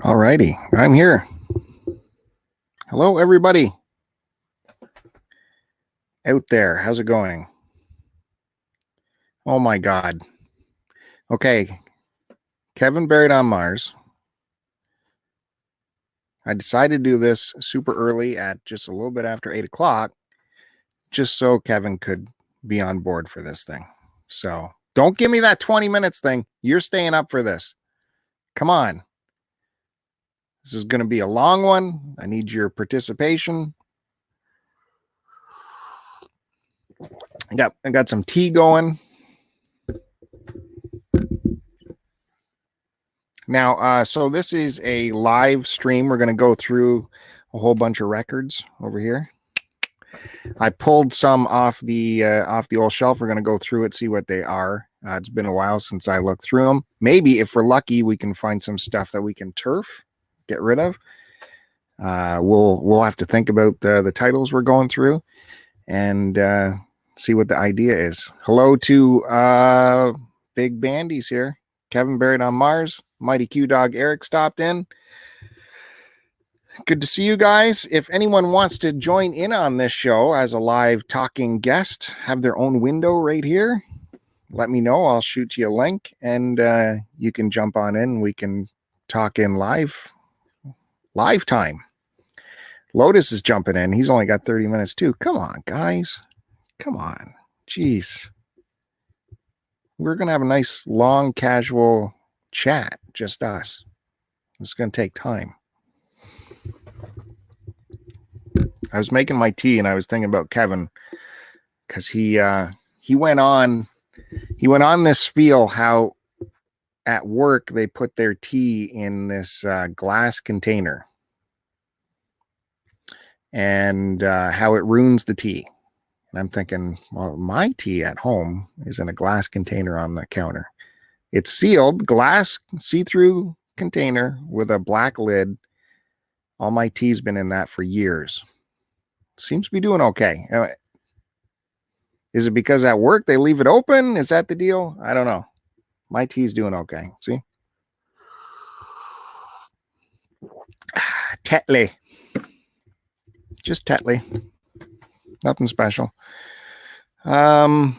All righty, I'm here. Hello, everybody out there. How's it going? Oh my God. Okay, Kevin buried on Mars. I decided to do this super early at just a little bit after 8 o'clock, just so Kevin could be on board for this thing. So don't give me that 20 minutes thing. You're staying up for this. Come on. This is going to be a long one. I need your participation. I got some tea going. Now, so this is a live stream. We're going to go through a whole bunch of records over here. I pulled some off the old shelf. We're going to go through it, see what they are. It's been a while since I looked through them. Maybe if we're lucky, we can find some stuff that we can turf, get rid of. We'll have to think about the titles we're going through and see what the idea is. Hello to Big Bandy's here. Kevin buried on Mars. Mighty Q Dog Eric stopped in. Good to see you guys. If anyone wants to join in on this show as a live talking guest, have their own window right here, let me know. I'll shoot you a link and you can jump on in. We can talk in live time. Lotus is jumping in. He's only got 30 minutes too. Come on, guys. Come on. Jeez. We're going to have a nice, long, casual chat. Just us. It's going to take time. I was making my tea and I was thinking about Kevin because he went on this spiel how at work they put their tea in this glass container and how it ruins the tea. And I'm thinking, well, my tea at home is in a glass container on the counter. It's sealed, glass, see-through container with a black lid. All my tea's been in that for years. Seems to be doing okay. Is it because at work they leave it open? Is that the deal? I don't know. My tea's doing okay. See? Tetley. Just Tetley. Nothing special. All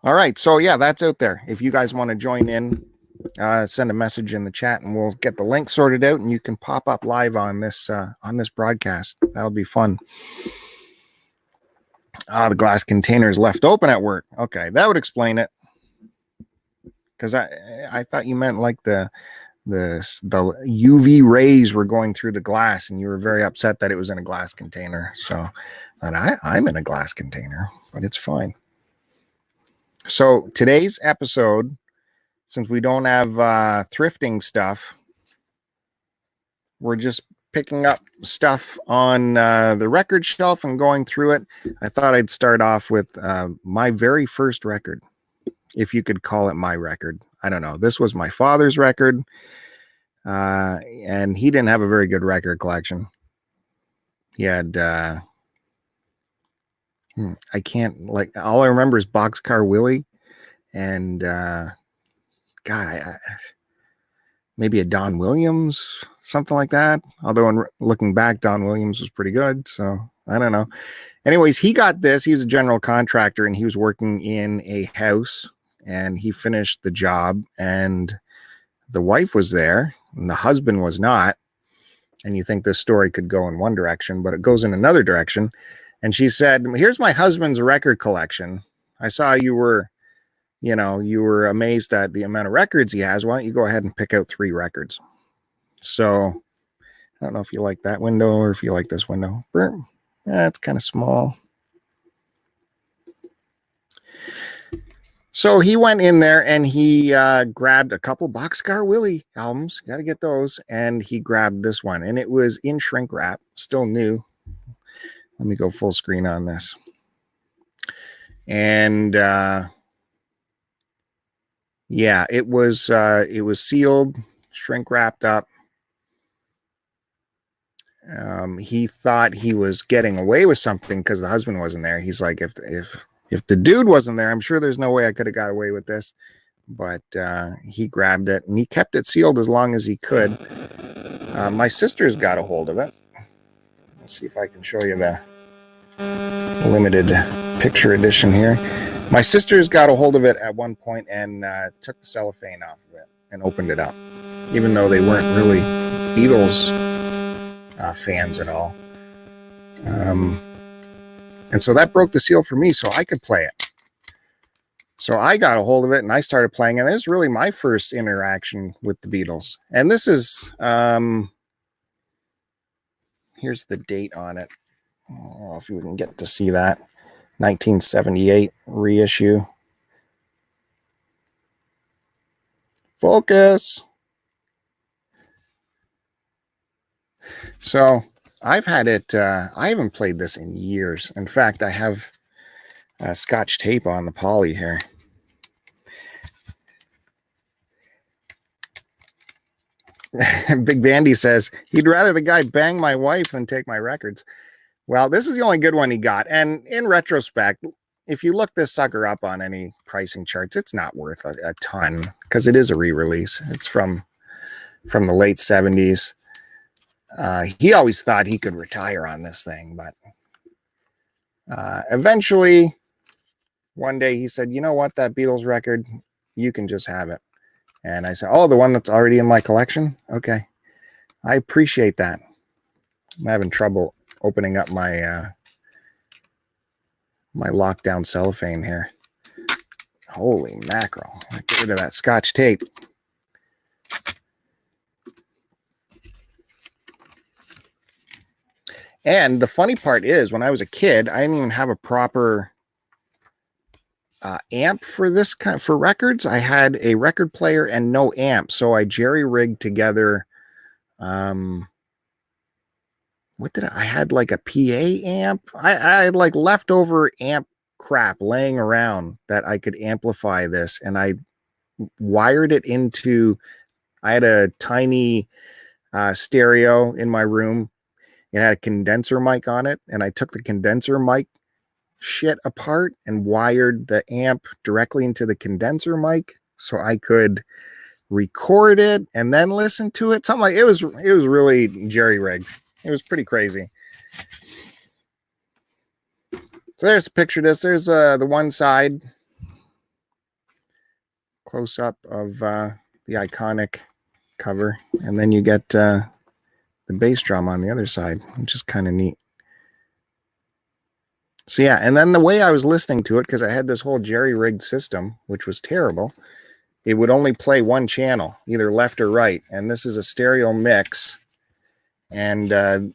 right. So yeah, that's out there. If you guys want to join in, send a message in the chat and we'll get the link sorted out and you can pop up live on this broadcast. That'll be fun. The glass container is left open at work. Okay, that would explain it. Because I thought you meant like the UV rays were going through the glass and you were very upset that it was in a glass container. So I'm in a glass container, but it's fine. So today's episode, since we don't have thrifting stuff, we're just picking up stuff on the record shelf and going through it. I thought I'd start off with my very first record, if you could call it my record. I don't know. This was my father's record, and he didn't have a very good record collection. He had, I can't, like, all I remember is Boxcar Willie and, God, maybe a Don Williams, something like that. Although looking back, Don Williams was pretty good. So I don't know. Anyways, he got this. He was a general contractor and he was working in a house and he finished the job and the wife was there and the husband was not. And you think this story could go in one direction, but it goes in another direction. And she said, here's my husband's record collection. I saw you were amazed at the amount of records he has. Why don't you go ahead and pick out 3 records? So I don't know if you like that window or if you like this window. Yeah, it's kind of small. So he went in there and he grabbed a couple Boxcar Willie albums. Got to get those. And he grabbed this one. And it was in shrink wrap. Still new. Let me go full screen on this. And yeah, it was sealed, shrink wrapped up. He thought he was getting away with something because the husband wasn't there. He's like, if the dude wasn't there, I'm sure there's no way I could have got away with this. but he grabbed it and he kept it sealed as long as he could. My sister's got a hold of it. Let's see if I can show you the limited picture edition here. My sister's got a hold of it at one point and took the cellophane off of it and opened it up, even though they weren't really Beatles fans at all. And so that broke the seal for me, so I could play it. So I got a hold of it and I started playing, and it was really my first interaction with the Beatles. And this is, here's the date on it. I don't know if you can get to see that. 1978 reissue. Focus. So I've had it, I haven't played this in years. In fact, I have Scotch tape on the poly here. Big Bandy says, he'd rather the guy bang my wife than take my records. Well, this is the only good one he got. And in retrospect, if you look this sucker up on any pricing charts, it's not worth a ton because it is a re-release. It's from the late 70s. He always thought he could retire on this thing, but eventually, one day he said, you know what, that Beatles record, you can just have it. And I said, oh, the one that's already in my collection? Okay. I appreciate that. I'm having trouble opening up my my lockdown cellophane here. Holy mackerel. Get rid of that Scotch tape. And the funny part is, when I was a kid, I didn't even have a proper amp for this kind for records. I had a record player and no amp, so I jerry-rigged together. What did I had like a PA amp? I had like leftover amp crap laying around that I could amplify this, and I wired it into. I had a tiny stereo in my room. It had a condenser mic on it, and I took the condenser mic shit apart and wired the amp directly into the condenser mic so I could record it and then listen to it. Something like it was really jerry-rigged. It was pretty crazy. So there's a picture of this. There's the one side close up of the iconic cover, and then you get the bass drum on the other side, which is kind of neat. So yeah, and then the way I was listening to it, because I had this whole jerry-rigged system, which was terrible, it would only play one channel, either left or right, and this is a stereo mix. And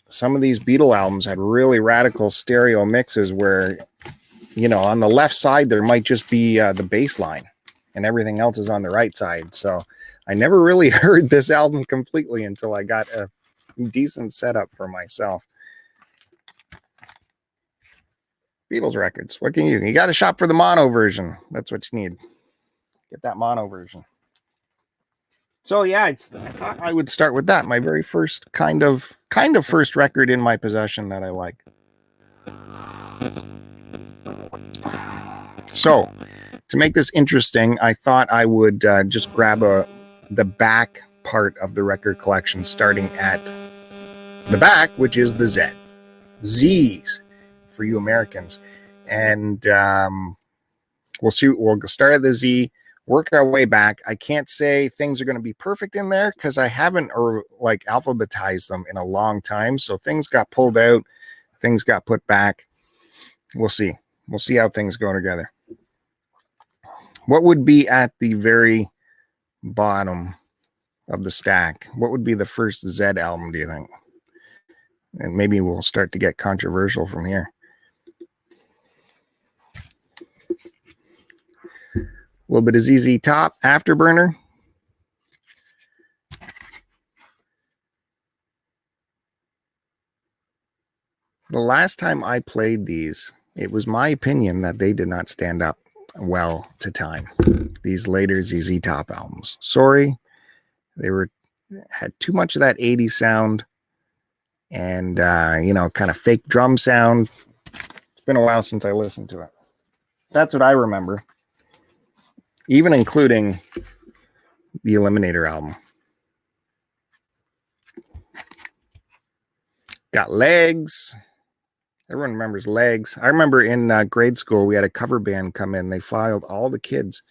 some of these Beatle albums had really radical stereo mixes where, you know, on the left side there might just be the bass line, and everything else is on the right side. So I never really heard this album completely until I got a decent setup for myself. Beatles records. What can you got to shop for the mono version. That's what you need. Get that mono version. So yeah, I thought I would start with that. My very first kind of first record in my possession that I like. So to make this interesting, I thought I would just grab the back part of the record collection, starting at the back, which is the Z's for you Americans. And we'll start at the Z, work our way back. I can't say things are going to be perfect in there because I haven't like alphabetized them in a long time. So things got pulled out, things got put back. We'll see. We'll see how things go together. What would be at the very bottom of the stack? What would be the first Z album, do you think? And maybe we'll start to get controversial from here. A little bit of ZZ Top, Afterburner. The last time I played these, it was my opinion that they did not stand up well to time. These later ZZ Top albums. Sorry, they had too much of that 80s sound and, you know, kind of fake drum sound. It's been a while since I listened to it. That's what I remember. even including the Eliminator album. Got Legs. Everyone remembers Legs. I remember in grade school, we had a cover band come in. They filed all the kids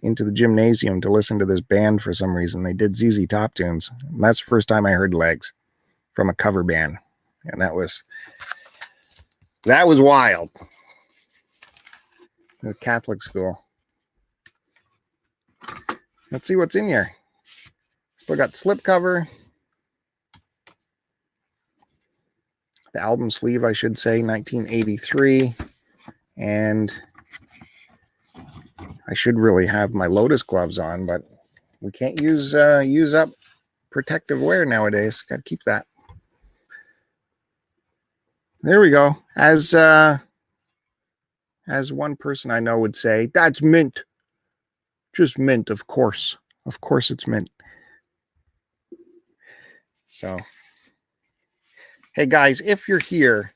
into the gymnasium to listen to this band for some reason. They did ZZ Top tunes. And that's the first time I heard Legs from a cover band. And that was wild. The Catholic school. Let's see what's in here. Still got slipcover. The album sleeve, I should say, 1983. And I should really have my Lotus gloves on, but we can't use up protective wear nowadays. Got to keep that. There we go. As one person I know would say, that's mint. Just mint, of course. Of course it's mint. So, hey guys, if you're here,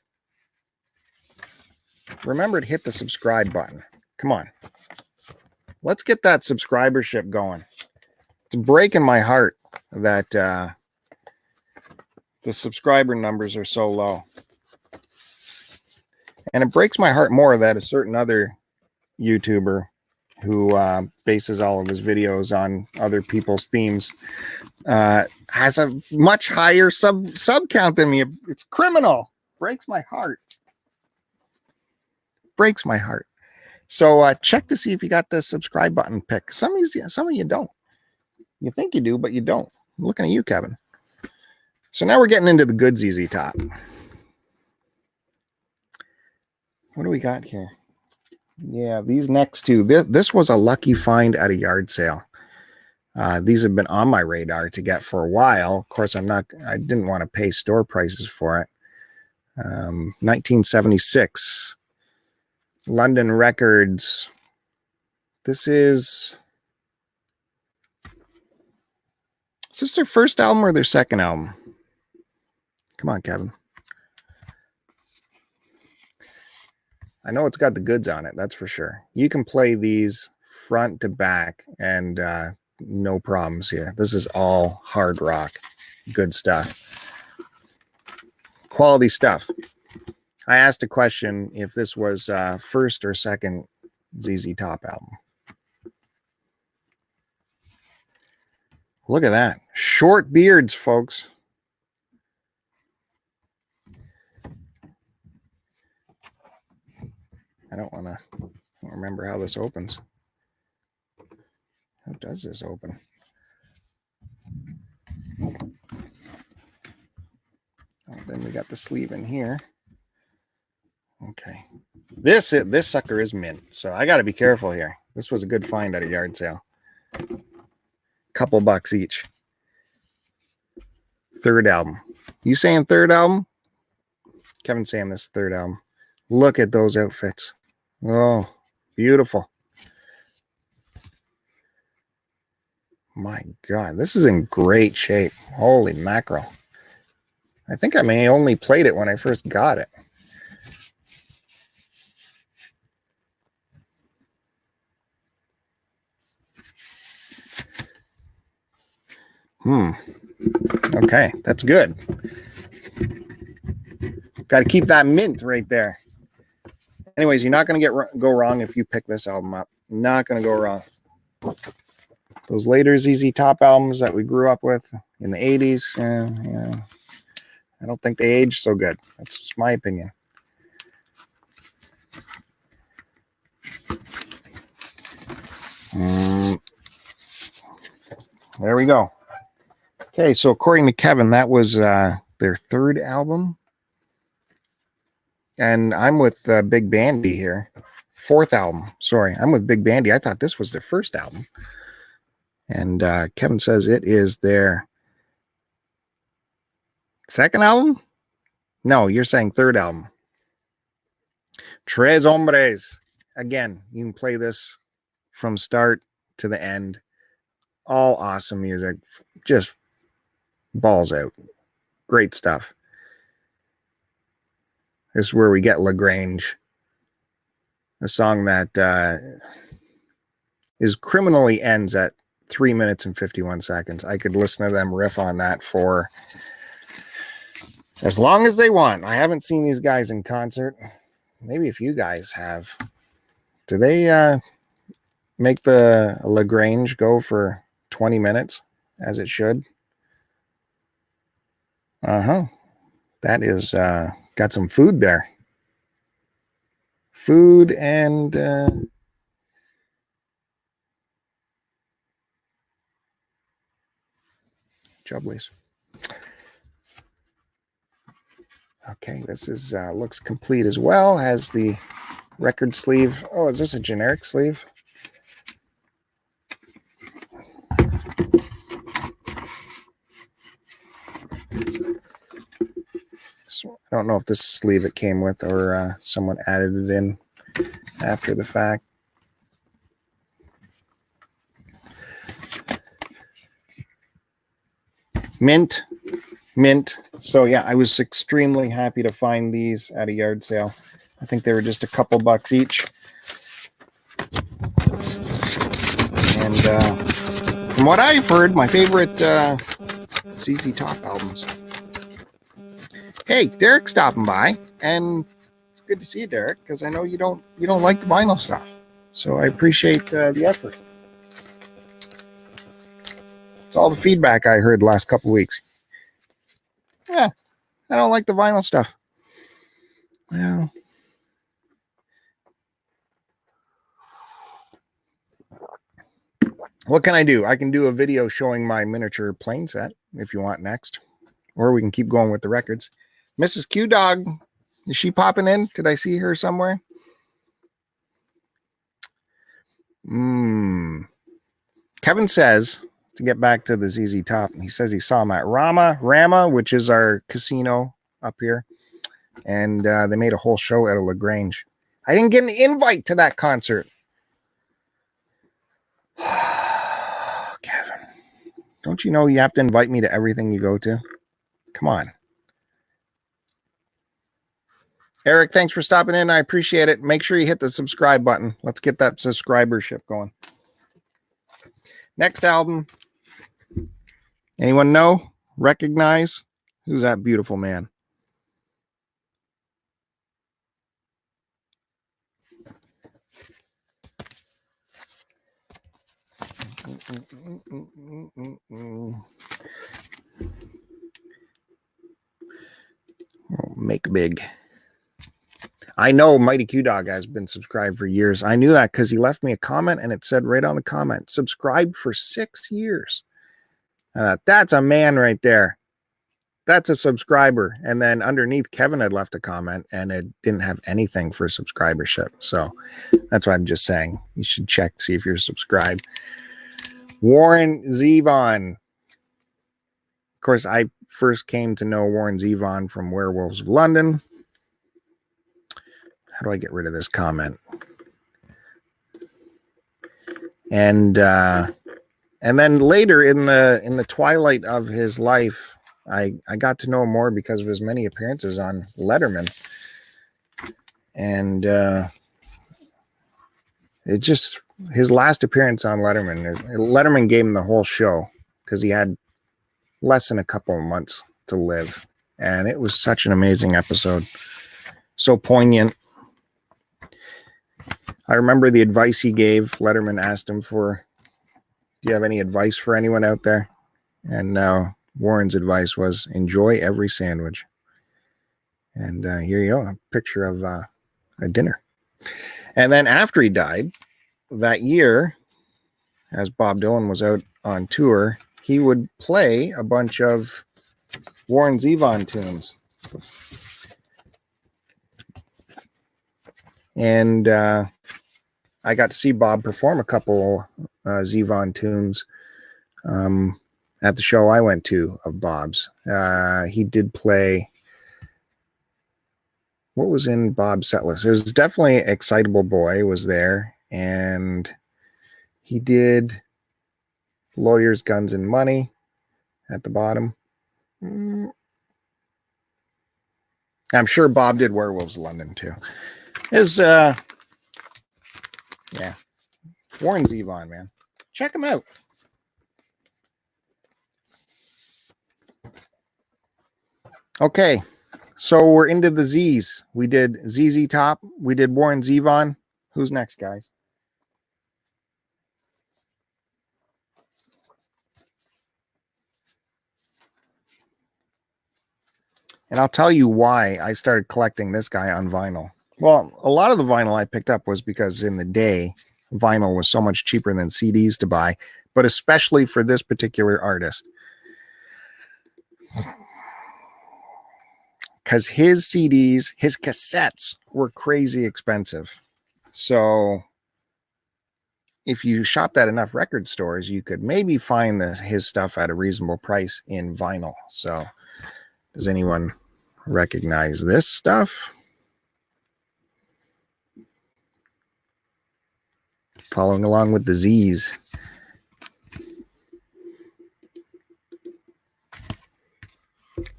remember to hit the subscribe button. Come on. Let's get that subscribership going. It's breaking my heart that the subscriber numbers are so low. And it breaks my heart more that a certain other YouTuber who bases all of his videos on other people's themes has a much higher sub count than me. It's criminal. Breaks my heart. Breaks my heart. So check to see if you got the subscribe button pick. Some of you don't. You think you do, but you don't. I'm looking at you, Kevin. So now we're getting into the good ZZ Top. What do we got here? Yeah, these next two. This was a lucky find at a yard sale. These have been on my radar to get for a while. Of course, I didn't want to pay store prices for it. 1976. London Records. Is this their first album or their second album? Come on, Kevin. I know it's got the goods on it, that's for sure. You can play these front to back and no problems here. This is all hard rock. Good stuff. Quality stuff. I asked a question if this was first or second ZZ Top album. Look at that. Short beards, folks. I don't remember how this opens. How does this open? Oh, then we got the sleeve in here. Okay. This sucker is mint, so I got to be careful here. This was a good find at a yard sale. Couple bucks each. Third album. You saying third album? Kevin's saying this third album. Look at those outfits. Oh, beautiful. My God, this is in great shape. Holy mackerel. I think I may only played it when I first got it. Okay, that's good. Got to keep that mint right there. Anyways, you're not going to go wrong if you pick this album up. Not going to go wrong. Those later ZZ Top albums that we grew up with in the 80s, yeah, I don't think they aged so good. That's just my opinion. There we go. Okay, so according to Kevin, that was their third album. And I'm with Big Bandy here. Fourth album. Sorry, I'm with Big Bandy. I thought this was their first album. And Kevin says it is their second album? No, you're saying third album. Tres Hombres. Again, you can play this from start to the end. All awesome music. Just balls out. Great stuff. This is where we get LaGrange. A song that is criminally ends at 3 minutes and 51 seconds. I could listen to them riff on that for as long as they want. I haven't seen these guys in concert. Maybe if you guys have. Do they make the LaGrange go for 20 minutes as it should? Uh-huh. That is got some food there. Food and Jubblies. Okay, this is looks complete as well. Has the record sleeve. Oh, is this a generic sleeve? So, I don't know if this sleeve it came with or someone added it in after the fact. Mint. So yeah, I was extremely happy to find these at a yard sale. I think they were just a couple bucks each. And from what I've heard, my favorite ZZ Top albums. Hey, Derek's stopping by, and it's good to see you, Derek, because I know you don't like the vinyl stuff. So I appreciate the effort. It's all the feedback I heard the last couple of weeks. Yeah, I don't like the vinyl stuff. Well, what can I do? I can do a video showing my miniature plane set if you want next. Or we can keep going with the records. Mrs. Q Dog, is she popping in? Did I see her somewhere? Kevin says, to get back to the ZZ Top, he says he saw him at Rama, which is our casino up here. And they made a whole show at a LaGrange. I didn't get an invite to that concert. Kevin, don't you know you have to invite me to everything you go to? Come on. Eric, thanks for stopping in. I appreciate it. Make sure you hit the subscribe button. Let's get that subscribership going. Next album. Anyone know? Recognize? Who's that beautiful man? Oh, make big. I know Mighty Q Dog has been subscribed for years. I knew that because he left me a comment and it said right on the comment, subscribed for 6 years. That's a man right there. That's a subscriber. And then underneath, Kevin had left a comment and it didn't have anything for subscribership. So that's why I'm just saying you should check, see if you're subscribed. Warren Zevon. Of course, I first came to know Warren Zevon from Werewolves of London. How do I get rid of this comment? And then later in the twilight of his life, I got to know him more because of his many appearances on Letterman. And it just, his last appearance on Letterman gave him the whole show because he had less than a couple of months to live. And it was such an amazing episode. So poignant. I remember the advice he gave. Letterman asked him for, do you have any advice for anyone out there? And Warren's advice was, enjoy every sandwich. And here you go, a picture of a dinner. And then after he died, that year, as Bob Dylan was out on tour, he would play a bunch of Warren Zevon tunes. And I got to see Bob perform a couple Zevon tunes at the show I went to of Bob's. He did play, what was in Bob's set list? It was definitely Excitable Boy was there, and he did Lawyers, Guns, and Money at the bottom. I'm sure Bob did Werewolves of London too. It was, yeah. Warren Zevon, man. Check him out. Okay, so we're into the Z's. We did ZZ Top. We did Warren Zevon. Who's next, guys? And I'll tell you why I started collecting this guy on vinyl. Well, a lot of the vinyl I picked up was because in the day, vinyl was so much cheaper than CDs to buy, but especially for this particular artist. Because his CDs, his cassettes were crazy expensive. So if you shopped at enough record stores, you could maybe find his stuff at a reasonable price in vinyl. So does anyone recognize this stuff? Following along with the Z's.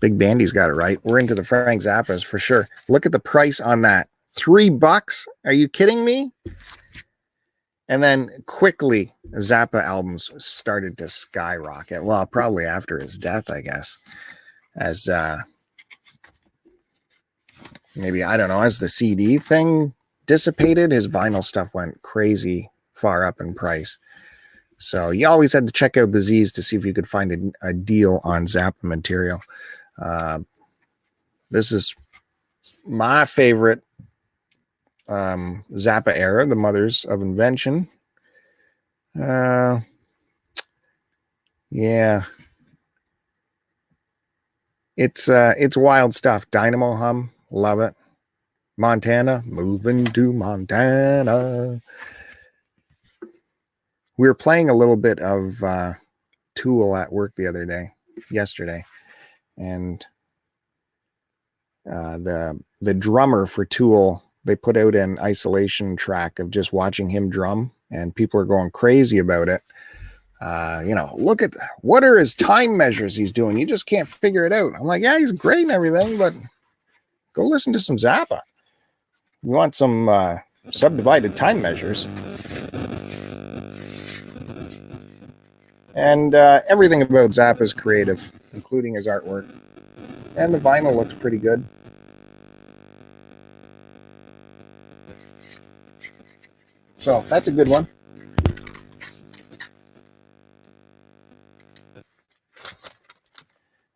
Big Bandy's got it right. We're into the Frank Zappas for sure. Look at the price on that. $3? Are you kidding me? And then quickly, Zappa albums started to skyrocket. Well, probably after his death, I guess. As maybe, I don't know, as the CD thing dissipated, his vinyl stuff went crazy far up in price. So you always had to check out the Z's to see if you could find a deal on Zappa material. This is my favorite Zappa era, the Mothers of Invention. Yeah. It's wild stuff. Dynamo Hum, love it. Montana, moving to Montana. We were playing a little bit of Tool at work yesterday, and the drummer for Tool, they put out an isolation track of just watching him drum, and people are going crazy about it. Look at what are his time measures he's doing. You just can't figure it out. I'm like, yeah, he's great and everything, but go listen to some Zappa. You want some subdivided time measures. And everything about Zappa is creative, including his artwork. And the vinyl looks pretty good. So that's a good one.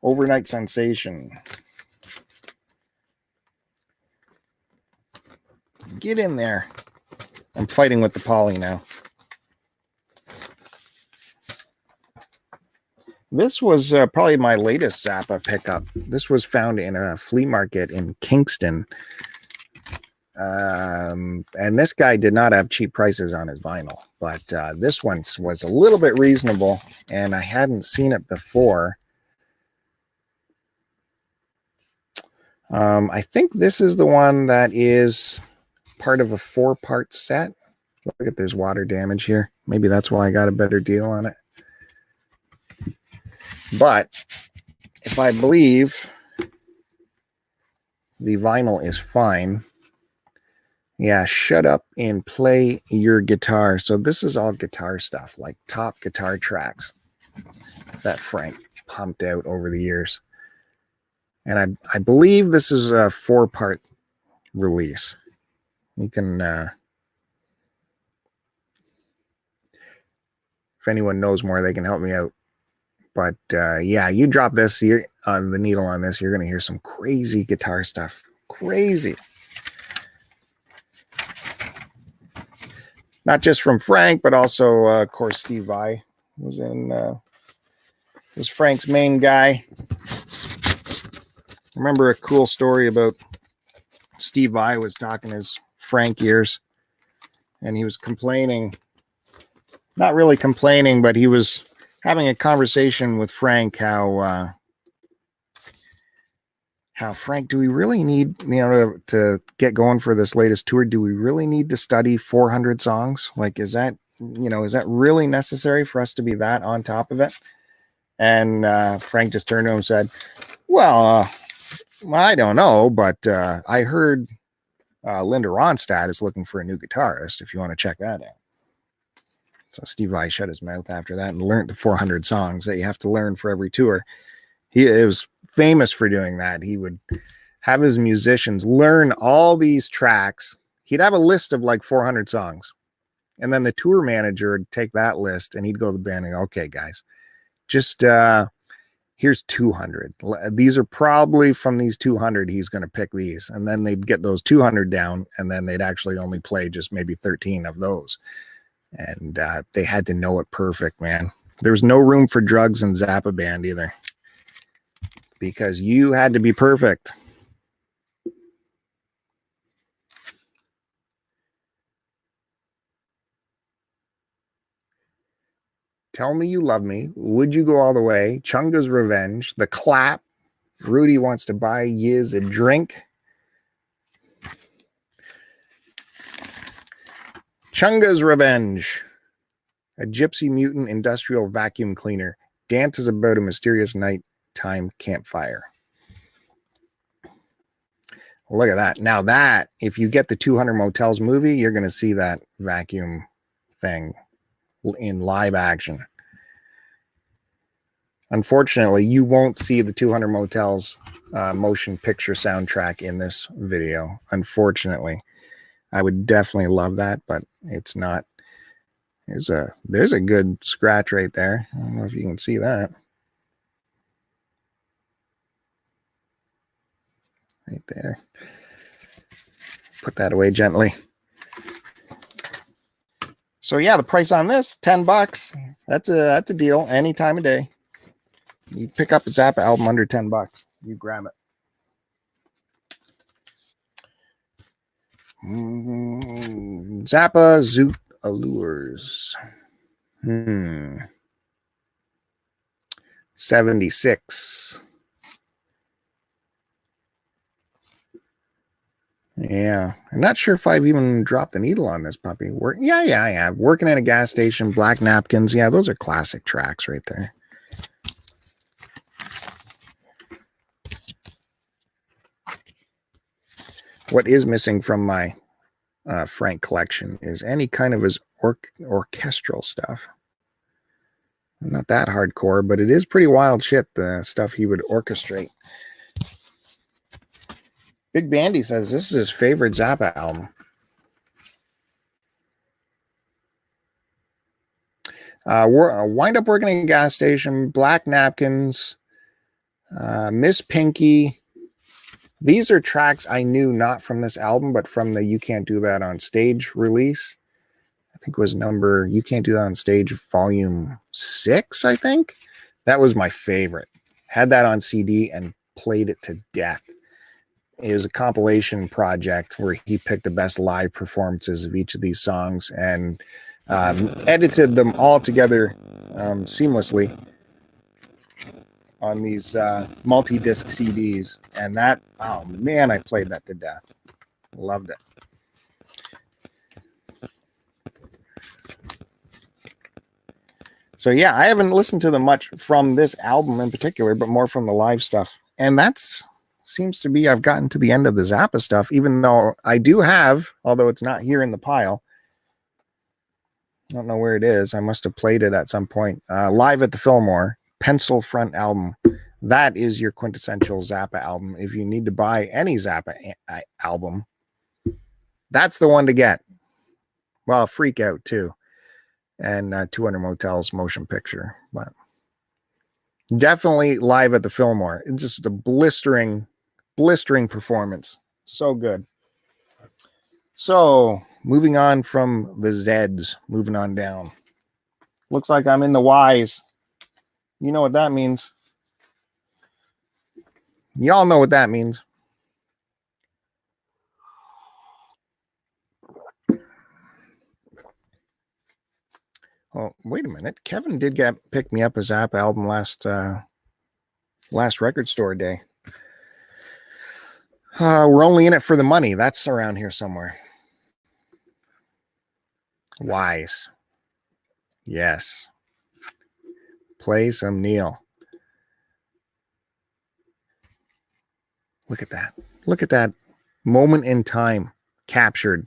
Overnight Sensation. Get in there. I'm fighting with the poly now. This was probably my latest Zappa pickup. This was found in a flea market in Kingston. And this guy did not have cheap prices on his vinyl, but this one was a little bit reasonable, and I hadn't seen it before. I think this is the one that is part of a 4-part set. Look at, there's water damage here. Maybe that's why I got a better deal on it. But if I believe the vinyl is fine, yeah, shut up and play your guitar. So this is all guitar stuff, like top guitar tracks that Frank pumped out over the years. And I believe this is a 4-part release. You can, if anyone knows more, they can help me out. But yeah, you drop this on the needle on this, you're going to hear some crazy guitar stuff. Crazy. Not just from Frank, but also, of course, Steve Vai was Frank's main guy. Remember a cool story about Steve Vai was talking his Frank years, and he was complaining, not really complaining, but he was having a conversation with Frank how Frank, do we really need, to get going for this latest tour? Do we really need to study 400 songs? Like, is that really necessary for us to be that on top of it? And Frank just turned to him and said, well, I don't know, but I heard Linda Ronstadt is looking for a new guitarist, if you want to check that out. So Steve Vai shut his mouth after that and learned the 400 songs that you have to learn for every tour. He was famous for doing that. He would have his musicians learn all these tracks. He'd have a list of like 400 songs. And then the tour manager would take that list and he'd go to the band and go, okay, guys, just here's 200. These are probably from these 200. He's going to pick these. And then they'd get those 200 down and then they'd actually only play just maybe 13 of those. And they had to know it perfect, man. There was no room for drugs in Zappa band either, because you had to be perfect. Tell Me You Love Me, Would You Go All the Way, Chunga's Revenge, The Clap, Rudy Wants to Buy Yiz a Drink, Chunga's Revenge, A Gypsy Mutant Industrial Vacuum Cleaner, Dances About a Mysterious Nighttime Campfire. Look at that. Now that, if you get the 200 Motels movie, you're going to see that vacuum thing in live action. Unfortunately, you won't see the 200 Motels motion picture soundtrack in this video. Unfortunately, I would definitely love that, but it's not. There's a good scratch right there. I don't know if you can see that. Right there. Put that away gently. So yeah, the price on this, $10. That's a deal any time of day. You pick up a Zappa album under $10. You grab it. Zappa Zoot Allures. 76. Yeah, I'm not sure if I've even dropped the needle on this puppy. Yeah. Working at a gas station, Black Napkins. Yeah, those are classic tracks right there. What is missing from my Frank collection is any kind of his orchestral stuff. Not that hardcore, but it is pretty wild shit, the stuff he would orchestrate. Big Bandy says this is his favorite Zappa album. Wind Up Working in a Gas Station, Black Napkins, Miss Pinky. These are tracks I knew not from this album, but from the You Can't Do That on Stage release. I think it was number You Can't Do That on Stage volume 6, I think. That was my favorite. Had that on CD and played it to death. It was a compilation project where he picked the best live performances of each of these songs and edited them all together seamlessly on these multi-disc CDs. And that, oh man, I played that to death. Loved it. So yeah, I haven't listened to them much from this album in particular, but more from the live stuff. And that's seems to be, I've gotten to the end of the Zappa stuff, even though I do have, although it's not here in the pile. I don't know where it is. I must have played it at some point. Live at the Fillmore, Pencil Front album. That is your quintessential Zappa album. If you need to buy any Zappa album, that's the one to get. Well, Freak Out too. And 200 Motels motion picture. But definitely Live at the Fillmore. It's just a blistering performance. So good. So moving on from the Zeds, moving on down. Looks like I'm in the Ys. You know what that means. Y'all know what that means. Oh, wait a minute. Kevin did pick me up a Zappa album last record store day. We're only in it for the money. That's around here somewhere. Wise. Yes. Play some Neil. Look at that. Look at that moment in time captured.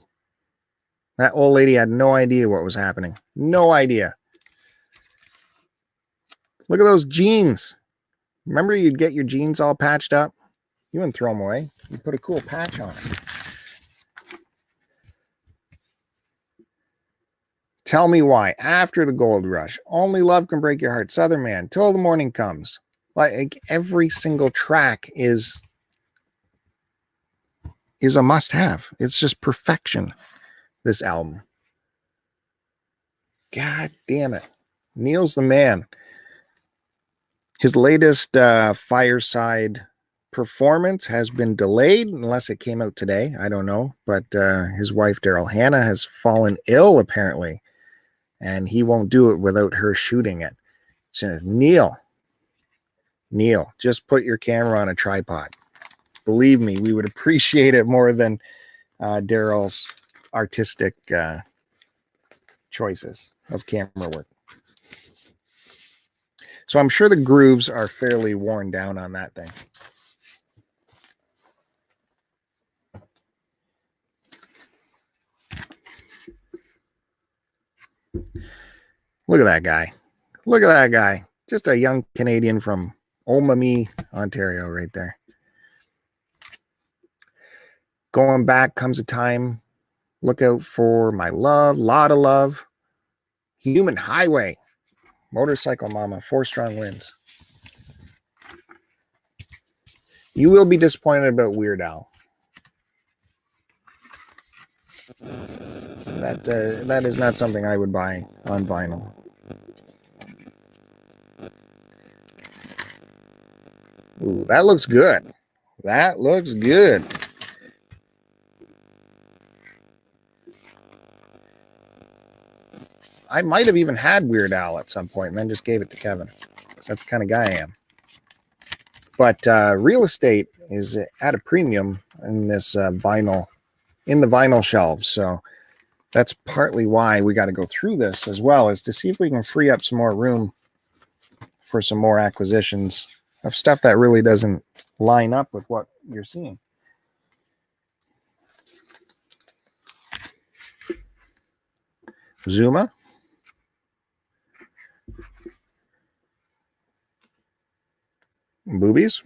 That old lady had no idea what was happening. No idea. Look at those jeans. Remember you'd get your jeans all patched up? You wouldn't throw them away. You put a cool patch on it. Tell me why, after the gold rush, only love can break your heart, Southern Man, till the morning comes. Like every single track is a must-have. It's just perfection, this album. God damn it. Neil's the man. His latest Fireside performance has been delayed, unless it came out today. I don't know. But his wife, Daryl Hannah, has fallen ill, apparently. And he won't do it without her shooting it. Says, Neil, just put your camera on a tripod. Believe me, we would appreciate it more than Daryl's artistic choices of camera work. So I'm sure the grooves are fairly worn down on that thing. Look at that guy. Look at that guy. Just a young Canadian from Omami, Ontario right there. Going back comes a time. Look out for my love. Lot of love. Human Highway. Motorcycle Mama. 4 Strong Winds. You will be disappointed about Weird Al. That is not something I would buy on vinyl. Ooh, that looks good. That looks good. I might have even had Weird Al at some point and then just gave it to Kevin. That's the kind of guy I am. But real estate is at a premium in this vinyl, in the vinyl shelves. So that's partly why we got to go through this as well, is to see if we can free up some more room for some more acquisitions of stuff that really doesn't line up with what you're seeing. Zuma. Boobies.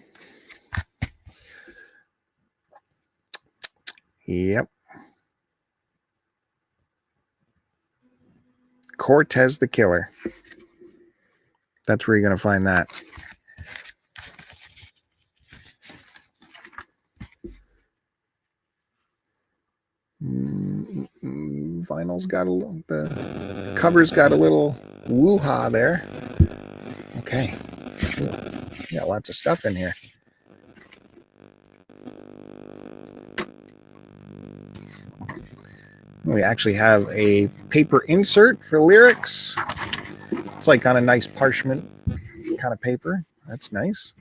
Yep. Cortez the Killer. That's where you're going to find that. Vinyl's got a little, the cover's got a little woo-ha there. Okay. Got lots of stuff in here. We actually have a paper insert for lyrics. It's like on a nice parchment kind of paper. That's nice.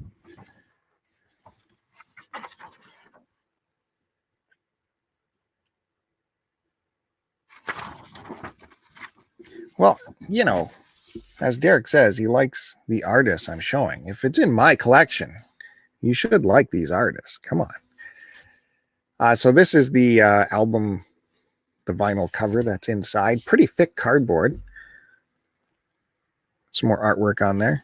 Well, you know, as Derek says, he likes the artists I'm showing. If it's in my collection, you should like these artists. Come on. So this is the album, the vinyl cover that's inside. Pretty thick cardboard. Some more artwork on there.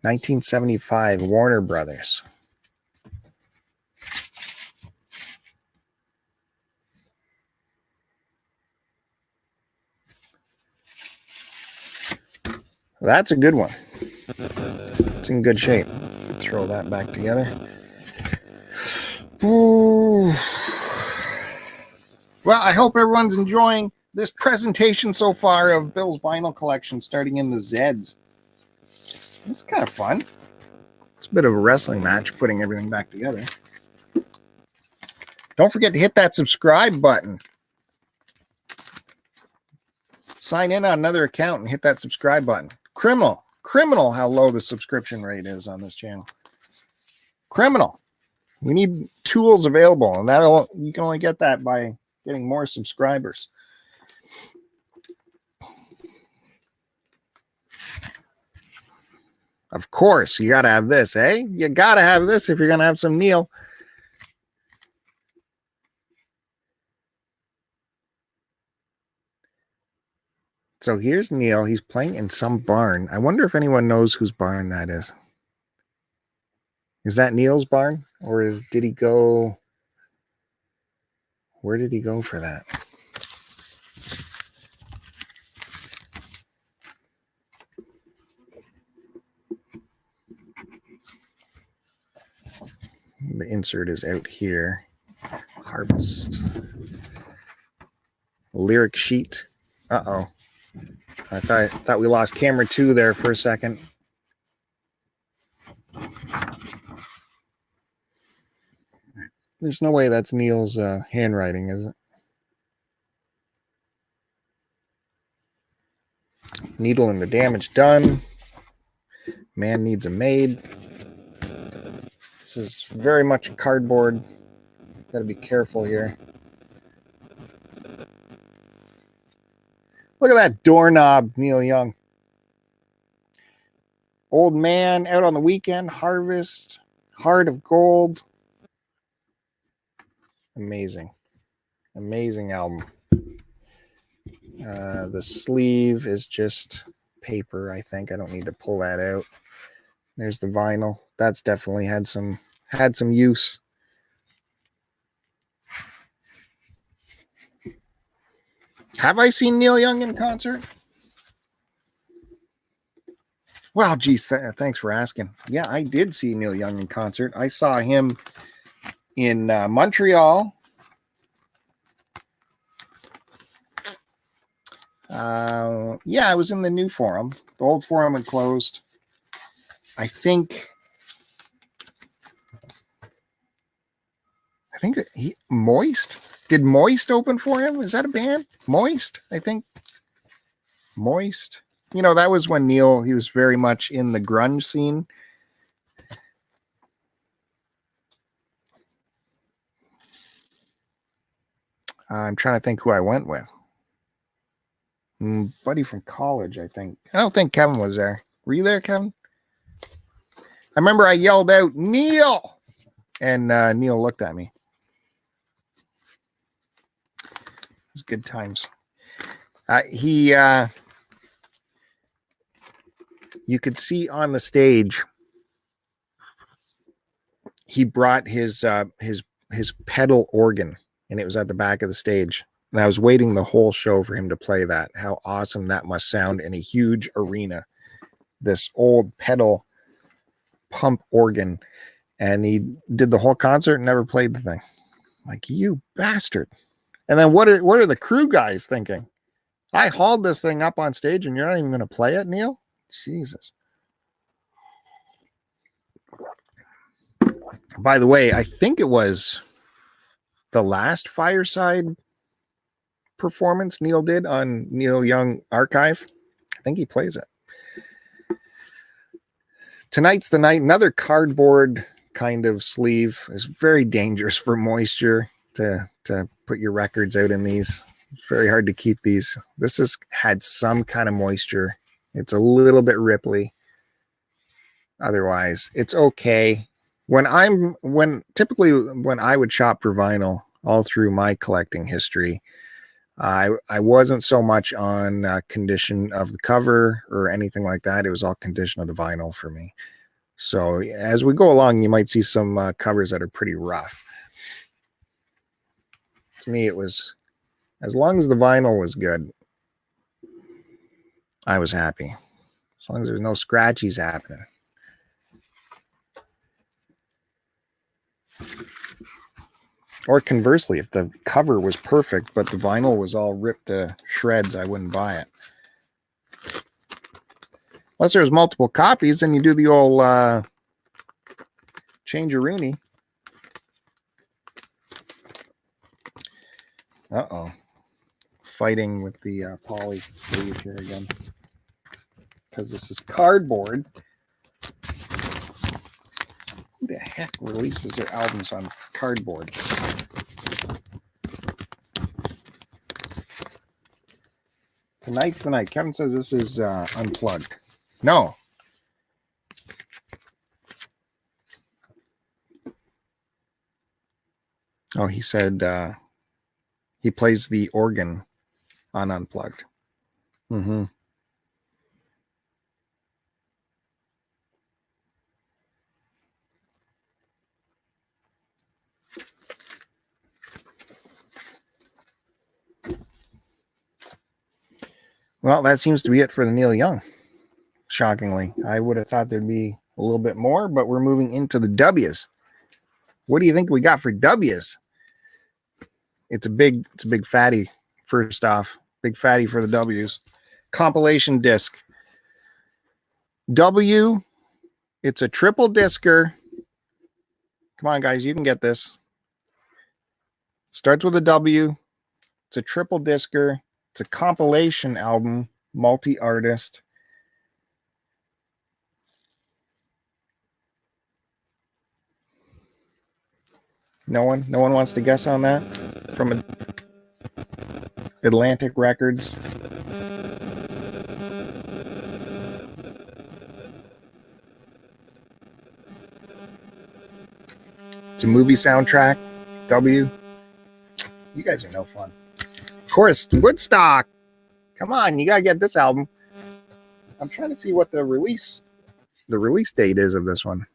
1975, Warner Brothers. That's a good one. It's in good shape. Throw that back together. Ooh. Well, I hope everyone's enjoying this presentation so far of Bill's vinyl collection, starting in the Zeds. This is kind of fun. It's a bit of a wrestling match, putting everything back together. Don't forget to hit that subscribe button. Sign in on another account and hit that subscribe button. Criminal how low the subscription rate is on this channel. Criminal. We need tools available, and you can only get that by getting more subscribers. Of course, you got to have this, eh? You got to have this if you're going to have some Neil. So here's Neil. He's playing in some barn. I wonder if anyone knows whose barn that is. Is that Neil's barn? Or did he go... Where did he go for that? The insert is out here. Harvest. Lyric sheet. Uh-oh. I thought we lost camera 2 there for a second. There's no way that's Neil's handwriting, is it? Needle and the damage done. Man needs a maid. This is very much cardboard. Got to be careful here. Look at that doorknob, Neil Young. Old Man, Out on the Weekend, Harvest, Heart of Gold. Amazing. Amazing album. The sleeve is just paper, I think. I don't need to pull that out. There's the vinyl. That's definitely had some use. Have I seen Neil Young in concert? Well, geez, thanks for asking. Yeah, I did see Neil Young in concert. I saw him in Montreal. Yeah, I was in the new forum. The old forum had closed. I think Moist. Did Moist open for him? Is that a band? Moist, I think. Moist. You know, that was when Neil, he was very much in the grunge scene. I'm trying to think who I went with. Buddy from college, I think. I don't think Kevin was there. Were you there, Kevin? I remember I yelled out, Neil! And Neil looked at me. It was good times. You could see on the stage, he brought his pedal organ, and it was at the back of the stage. And I was waiting the whole show for him to play that. How awesome that must sound in a huge arena. This old pedal pump organ. And he did the whole concert and never played the thing. Like, you bastard. And then what are the crew guys thinking? I hauled this thing up on stage and you're not even going to play it, Neil? Jesus. By the way, I think it was the last Fireside performance Neil did on Neil Young Archive. I think he plays it. Tonight's the Night. Another cardboard kind of sleeve. Is very dangerous for moisture to put your records out in these. It's very hard to keep these. This has had some kind of moisture. It's a little bit ripply. Otherwise, it's okay. Typically when I would shop for vinyl all through my collecting history, I wasn't so much on condition of the cover or anything like that. It was all condition of the vinyl for me. So as we go along, you might see some covers that are pretty rough. To me, it was, as long as the vinyl was good, I was happy. As long as there's no scratchies happening. Or conversely, if the cover was perfect, but the vinyl was all ripped to shreds, I wouldn't buy it. Unless there's multiple copies, then you do the old change-a-rooney. Uh-oh. Fighting with the poly sleeve here again. Because this is cardboard. Who the heck releases their albums on cardboard? Tonight's the Night. Kevin says this is unplugged. No. Oh, he said he plays the organ on Unplugged. Mm-hmm. Well, that seems to be it for the Neil Young. Shockingly, I would have thought there'd be a little bit more, but we're moving into the W's. What do you think we got for W's? It's a big fatty. First off, big fatty for the W's. Compilation disc. W. It's a triple discer. Come on, guys, you can get this. Starts with a W. It's a triple discer. It's a compilation album, multi-artist. No one wants to guess on that? From Atlantic Records. It's a movie soundtrack. W. You guys are no fun. Of course, Woodstock. Come on, you gotta get this album. I'm trying to see what the release date is of this one.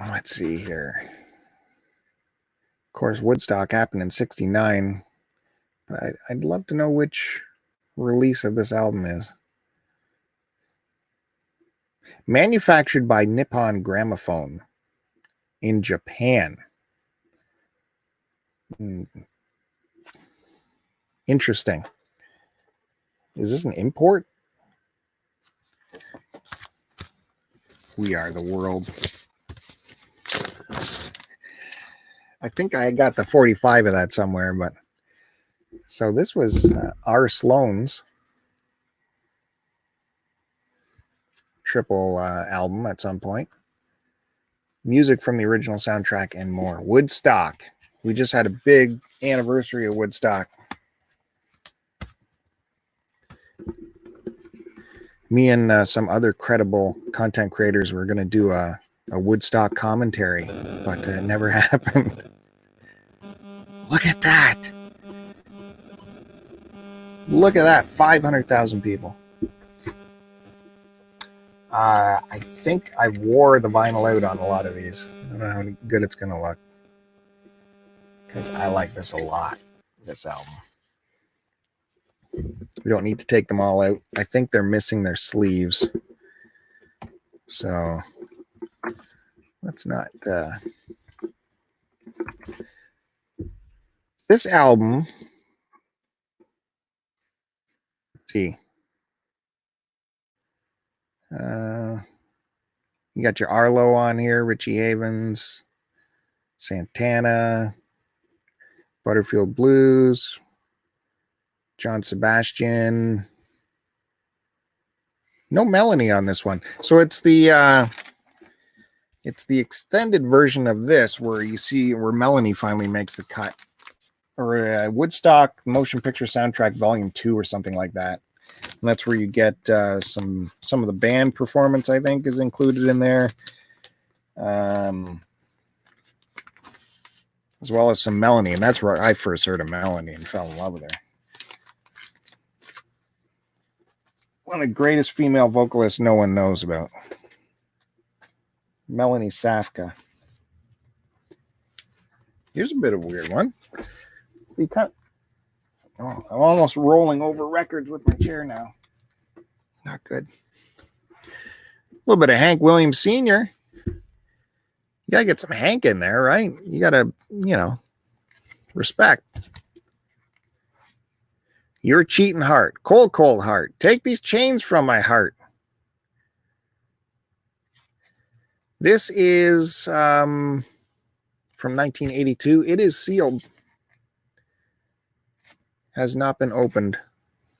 Let's see here. Of course, Woodstock happened in '69, but I'd love to know which release of this album is. Manufactured by Nippon Gramophone in Japan. Interesting. Is this an import? We Are the World. I think I got the 45 of that somewhere, but so this was R. Sloan's triple album at some point. Music from the original soundtrack and more. Woodstock. We just had a big anniversary of Woodstock. Me and some other credible content creators were going to do a Woodstock commentary, but it never happened. Look at that. Look at that. 500,000 people. I think I wore the vinyl out on a lot of these. I don't know how good it's going to look, because I like this a lot, this album. We don't need to take them all out. I think they're missing their sleeves. So let's not... This album... Let's see. You got your Arlo on here, Richie Havens, Santana, Butterfield Blues, John Sebastian. No Melanie on this one. So it's the extended version of this where you see where Melanie finally makes the cut. Or Woodstock Motion Picture Soundtrack Volume 2 or something like that. And that's where you get some of the band performance, I think, is included in there. As well as some Melanie. And that's where I first heard of Melanie and fell in love with her. One of the greatest female vocalists no one knows about. Melanie Safka. Here's a bit of a weird one. I'm almost rolling over records with my chair now. Not good. A little bit of Hank Williams Sr. You gotta get some Hank in there, right? You gotta, respect. Your cheating heart. Cold, cold heart. Take these chains from my heart. This is from 1982. It is sealed. Has not been opened.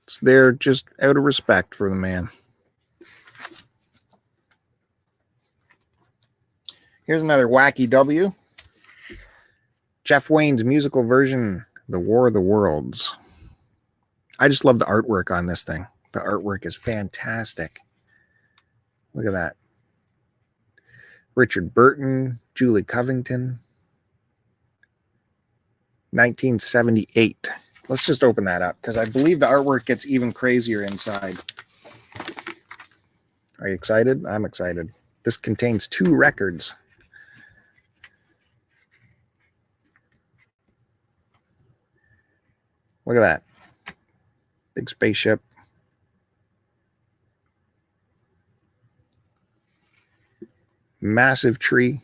It's there just out of respect for the man. Here's another wacky W. Jeff Wayne's musical version, The War of the Worlds. I just love the artwork on this thing. The artwork is fantastic. Look at that. Richard Burton, Julie Covington. 1978. Let's just open that up because I believe the artwork gets even crazier inside. Are you excited? I'm excited. This contains 2 records. Look at that. Big spaceship. Massive tree.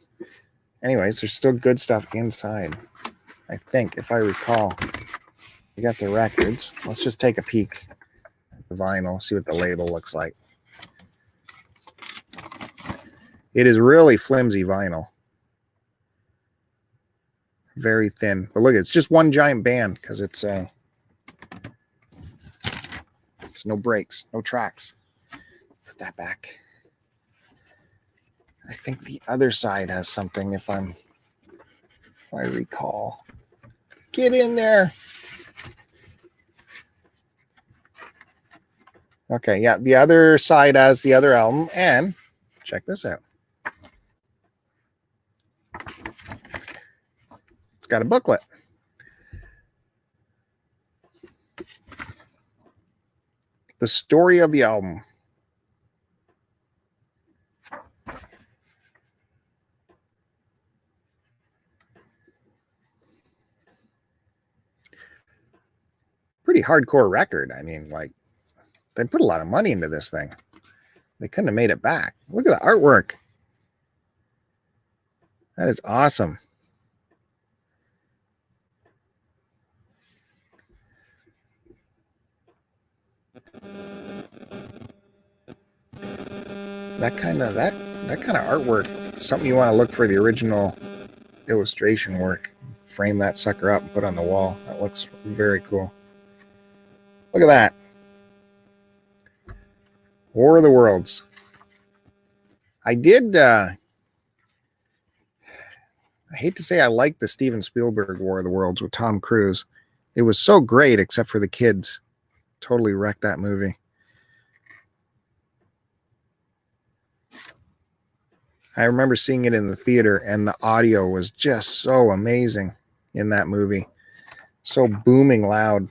Anyways, there's still good stuff inside. I think, if I recall. We got the records. Let's just take a peek at the vinyl, see what the label looks like. It is really flimsy vinyl. Very thin. But look, it's just one giant band because it's no breaks, no tracks. Put that back. I think the other side has something if I recall. Get in there. Okay, yeah, the other side has the other album, and check this out. It's got a booklet. The story of the album. Pretty hardcore record. I mean, like, they put a lot of money into this thing. They couldn't have made it back. Look at the artwork. That is awesome. That kind of artwork, something you want to look for the original illustration work. Frame that sucker up and put on the wall. That looks very cool. Look at that. War of the Worlds. I hate to say I liked the Steven Spielberg War of the Worlds with Tom Cruise. It was so great except for the kids. Totally wrecked that movie. I remember seeing it in the theater and the audio was just so amazing in that movie. So booming loud.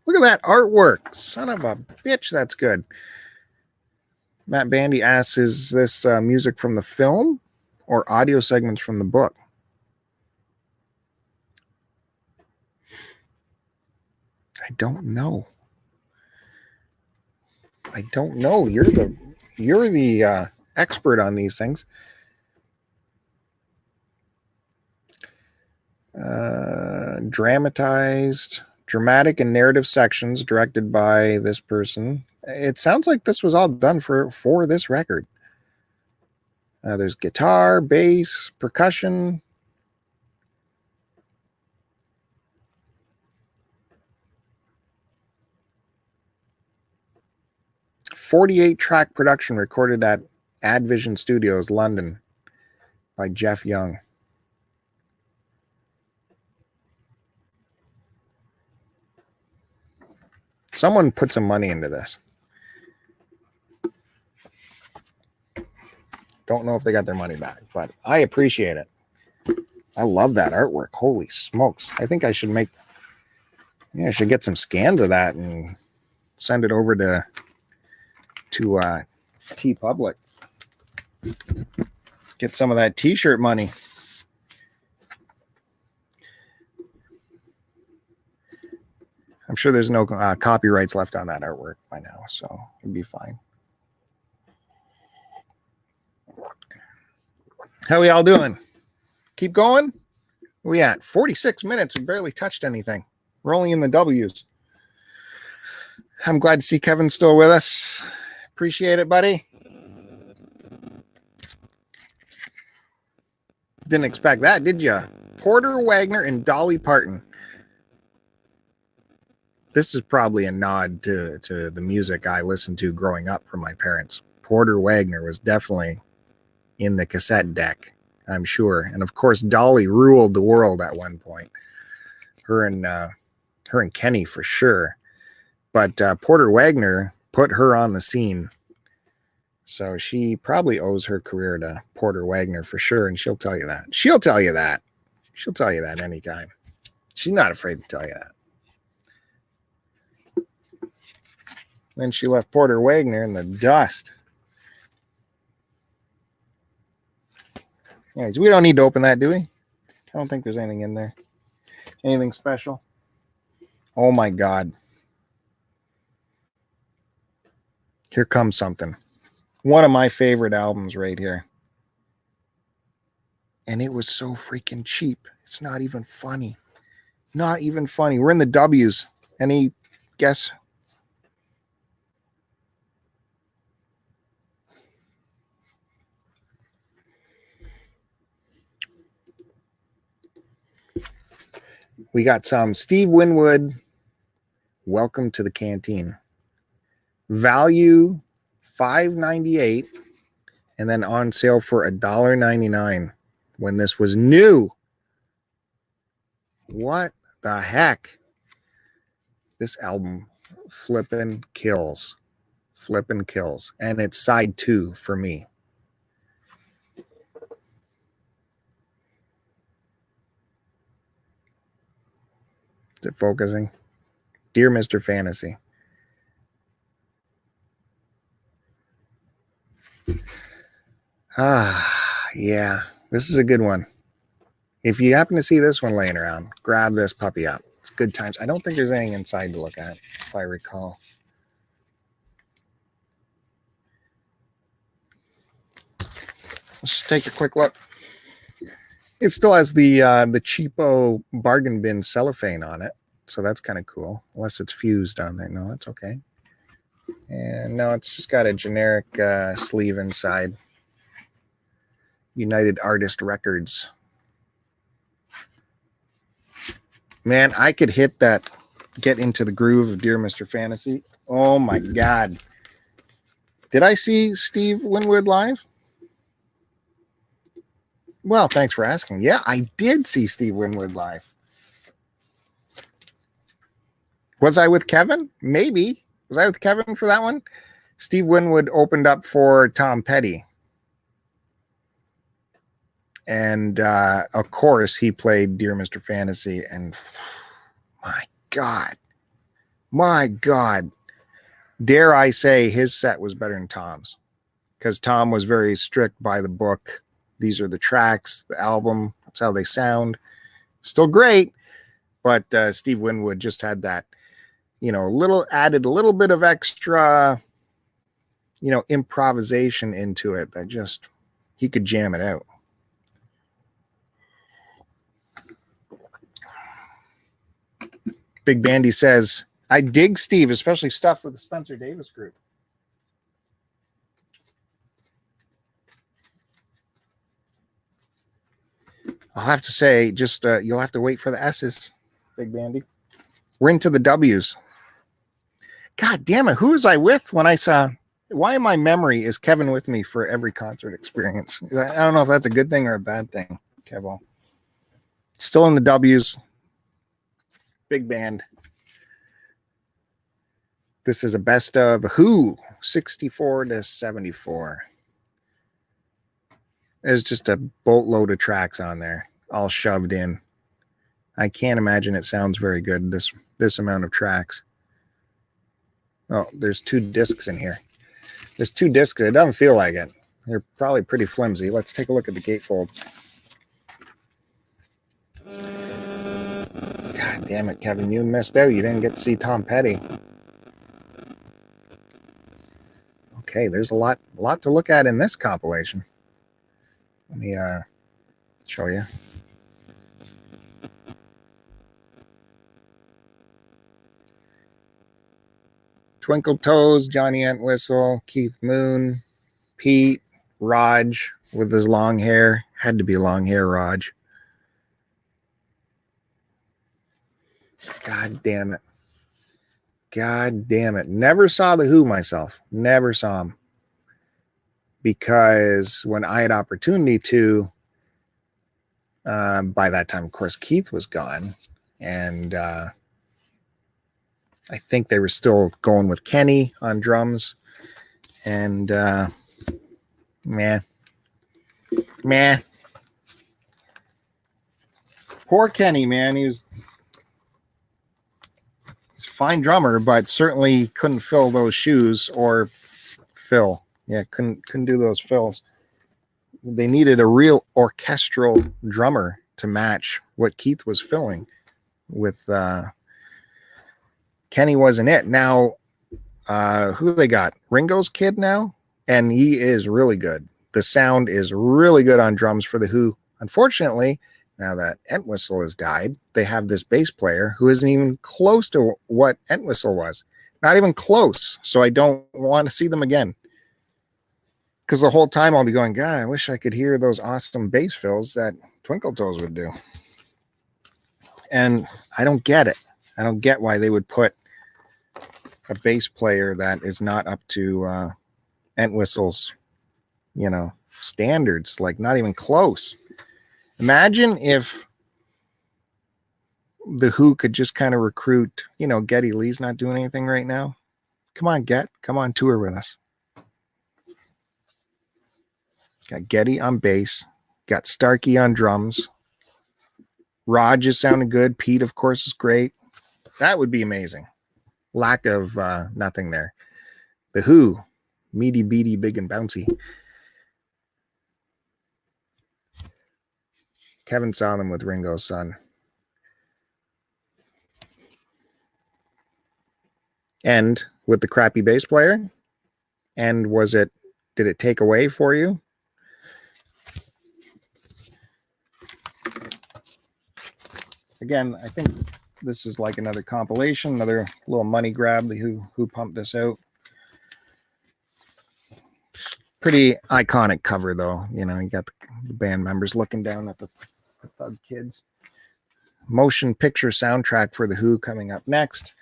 Look at that artwork. Son of a bitch, that's good. Matt Bandy asks, is this music from the film or audio segments from the book? I don't know. You're the expert on these things. Dramatic and narrative sections directed by this person. It sounds like this was all done for this record. There's guitar, bass, percussion. "48-track production recorded at Advision Studios, London, by Jeff Young." Someone put some money into this. Don't know if they got their money back, but I appreciate it. I love that artwork. Holy smokes. I think I should I should get some scans of that and send it over to TeePublic. Get some of that t-shirt money. I'm sure there's no copyrights left on that artwork by now, so it'd be fine. How we all doing? Keep going? Where we at? 46 minutes. We barely touched anything. Rolling in the W's. I'm glad to see Kevin still with us. Appreciate it, buddy. Didn't expect that, did you? Porter Wagner and Dolly Parton. This is probably a nod to the music I listened to growing up from my parents. Porter Wagner was definitely in the cassette deck, I'm sure. And of course, Dolly ruled the world at one point. Her and Kenny for sure. But Porter Wagner put her on the scene. So she probably owes her career to Porter Wagner for sure. And she'll tell you that. She'll tell you that. She'll tell you that anytime. She's not afraid to tell you that. Then she left Porter Wagner in the dust. Anyways, we don't need to open that, do we? I don't think there's anything in there. Anything special? Oh my God. Here comes something. One of my favorite albums right here. And it was so freaking cheap. It's not even funny. Not even funny. We're in the W's. Any guess? We got some Steve Winwood, Welcome to the Canteen. Value $5.98 and then on sale for $1.99 when this was new. What the heck? This album flippin' kills. Flippin' kills. And it's side 2 for me. Is it focusing? Dear Mr. Fantasy. Yeah. This is a good one. If you happen to see this one laying around, grab this puppy up. It's good times. I don't think there's anything inside to look at, if I recall. Let's take a quick look. It still has the cheapo bargain bin cellophane on it, so that's kind of cool. Unless it's fused on there. No, that's okay. And no, it's just got a generic sleeve inside. United Artist Records. Man, I could hit that, get into the groove of Dear Mr. Fantasy. Oh my God. Did I see Steve Winwood live? Well, thanks for asking. Yeah, I did see Steve Winwood live. Was I with Kevin? Maybe. Was I with Kevin for that one? Steve Winwood opened up for Tom Petty. And, of course, he played Dear Mr. Fantasy. And my God. Dare I say his set was better than Tom's. Because Tom was very strict by the book. These are the tracks, the album. That's how they sound. Still great. But Steve Winwood just had that, added a little bit of extra, improvisation into it that just, he could jam it out. Big Bandy says, I dig Steve, especially stuff with the Spencer Davis group. I'll have to say, just you'll have to wait for the S's, Big Bandy. We're into the W's. God damn it. Who was I with when I saw? Why in my memory is Kevin with me for every concert experience? I don't know if that's a good thing or a bad thing, Kevo. Still in the W's. Big band. This is a best of Who, 64 to 74. There's just a boatload of tracks on there, all shoved in. I can't imagine it sounds very good, this amount of tracks. Oh, there's 2 discs in here. There's 2 discs. It doesn't feel like it. They're probably pretty flimsy. Let's take a look at the gatefold. God damn it, Kevin. You missed out. You didn't get to see Tom Petty. Okay, there's a lot to look at in this compilation. Let me show you. Twinkle Toes, Johnny Entwistle, Keith Moon, Pete, Raj with his long hair. Had to be long hair, Raj. God damn it. God damn it. Never saw The Who myself. Never saw him. Because when I had opportunity to, by that time, of course, Keith was gone. And I think they were still going with Kenny on drums. And meh. Poor Kenny, man. He's a fine drummer, but certainly couldn't fill those shoes or fill. Yeah, couldn't do those fills. They needed a real orchestral drummer to match what Keith was filling with. Kenny wasn't it. Now, who they got? Ringo's kid now, and he is really good. The sound is really good on drums for The Who. Unfortunately, now that Entwistle has died, they have this bass player who isn't even close to what Entwistle was. Not even close. So I don't want to see them again. Because the whole time I'll be going, God, I wish I could hear those awesome bass fills that Twinkle Toes would do. And I don't get it. I don't get why they would put a bass player that is not up to Entwistle's, standards, like not even close. Imagine if The Who could just kind of recruit, Geddy Lee's not doing anything right now. Come on, come on, tour with us. Got Geddy on bass, got Starkey on drums. Rod just sounded good. Pete, of course, is great. That would be amazing. Lack of nothing there. The Who, meaty, beady, big, and bouncy. Kevin saw them with Ringo's son. And with the crappy bass player? And did it take away for you? Again, I think this is like another compilation, another little money grab. The Who pumped this out. Pretty iconic cover, though. You got the band members looking down at the Thug Kids. Motion picture soundtrack for The Who coming up next.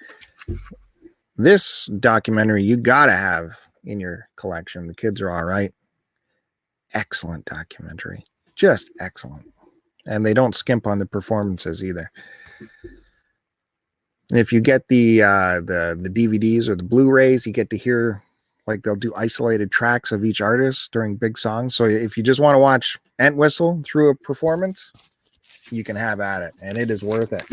This documentary you gotta have in your collection. The Kids Are All Right. Excellent documentary. Just excellent. And they don't skimp on the performances either. And if you get the DVDs or the Blu-rays, you get to hear, like, they'll do isolated tracks of each artist during big songs. So if you just want to watch Entwistle through a performance, you can have at it, and it is worth it.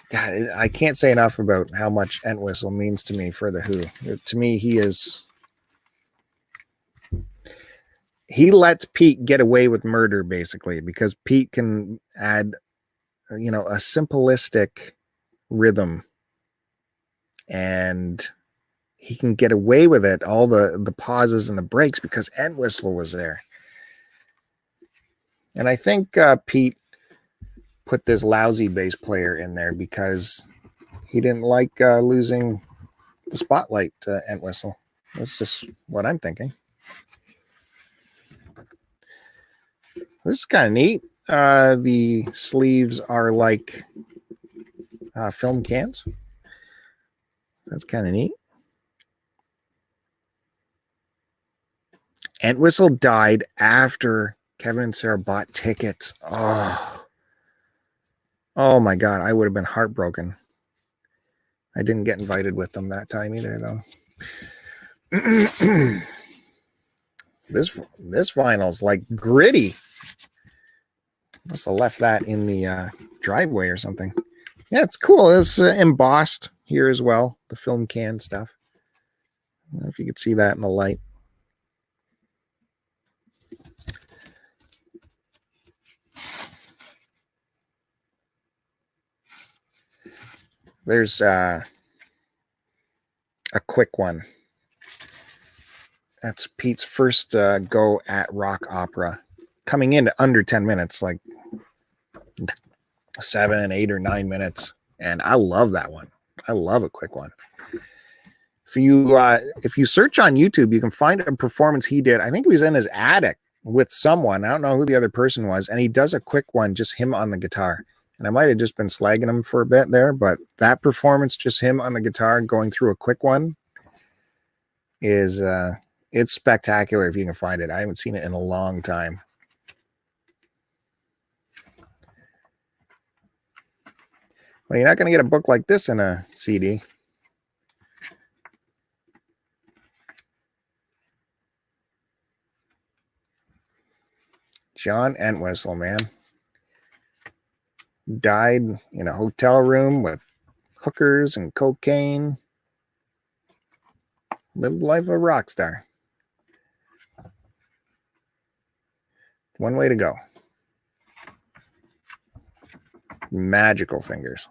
God, I can't say enough about how much Entwistle means to me for The Who. To me, he lets Pete get away with murder, basically, because Pete can add, a simplistic rhythm, and he can get away with it, all the pauses and the breaks, because Entwistle was there. And I think Pete put this lousy bass player in there because he didn't like losing the spotlight to Entwistle. That's just what I'm thinking. This is kind of neat. The sleeves are like film cans. That's kind of neat. Entwistle died after Kevin and Sarah bought tickets. Oh my God. I would have been heartbroken. I didn't get invited with them that time either, though. This vinyl's like gritty. Must have left that in the driveway or something. Yeah, it's cool. It's embossed here as well. The film can stuff. I don't know if you could see that in the light. There's a quick one. That's Pete's first go at rock opera. Coming in under 10 minutes, like 7, 8, or 9 minutes. And I love that one. I love a quick one. If you search on YouTube, you can find a performance he did. I think he was in his attic with someone. I don't know who the other person was. And he does a quick one, just him on the guitar. And I might have just been slagging him for a bit there, but that performance, just him on the guitar going through a quick one, is it's spectacular if you can find it. I haven't seen it in a long time. Well, you're not going to get a book like this in a CD. John Entwistle, man. Died in a hotel room with hookers and cocaine. Lived the life of a rock star. One way to go. Magical fingers.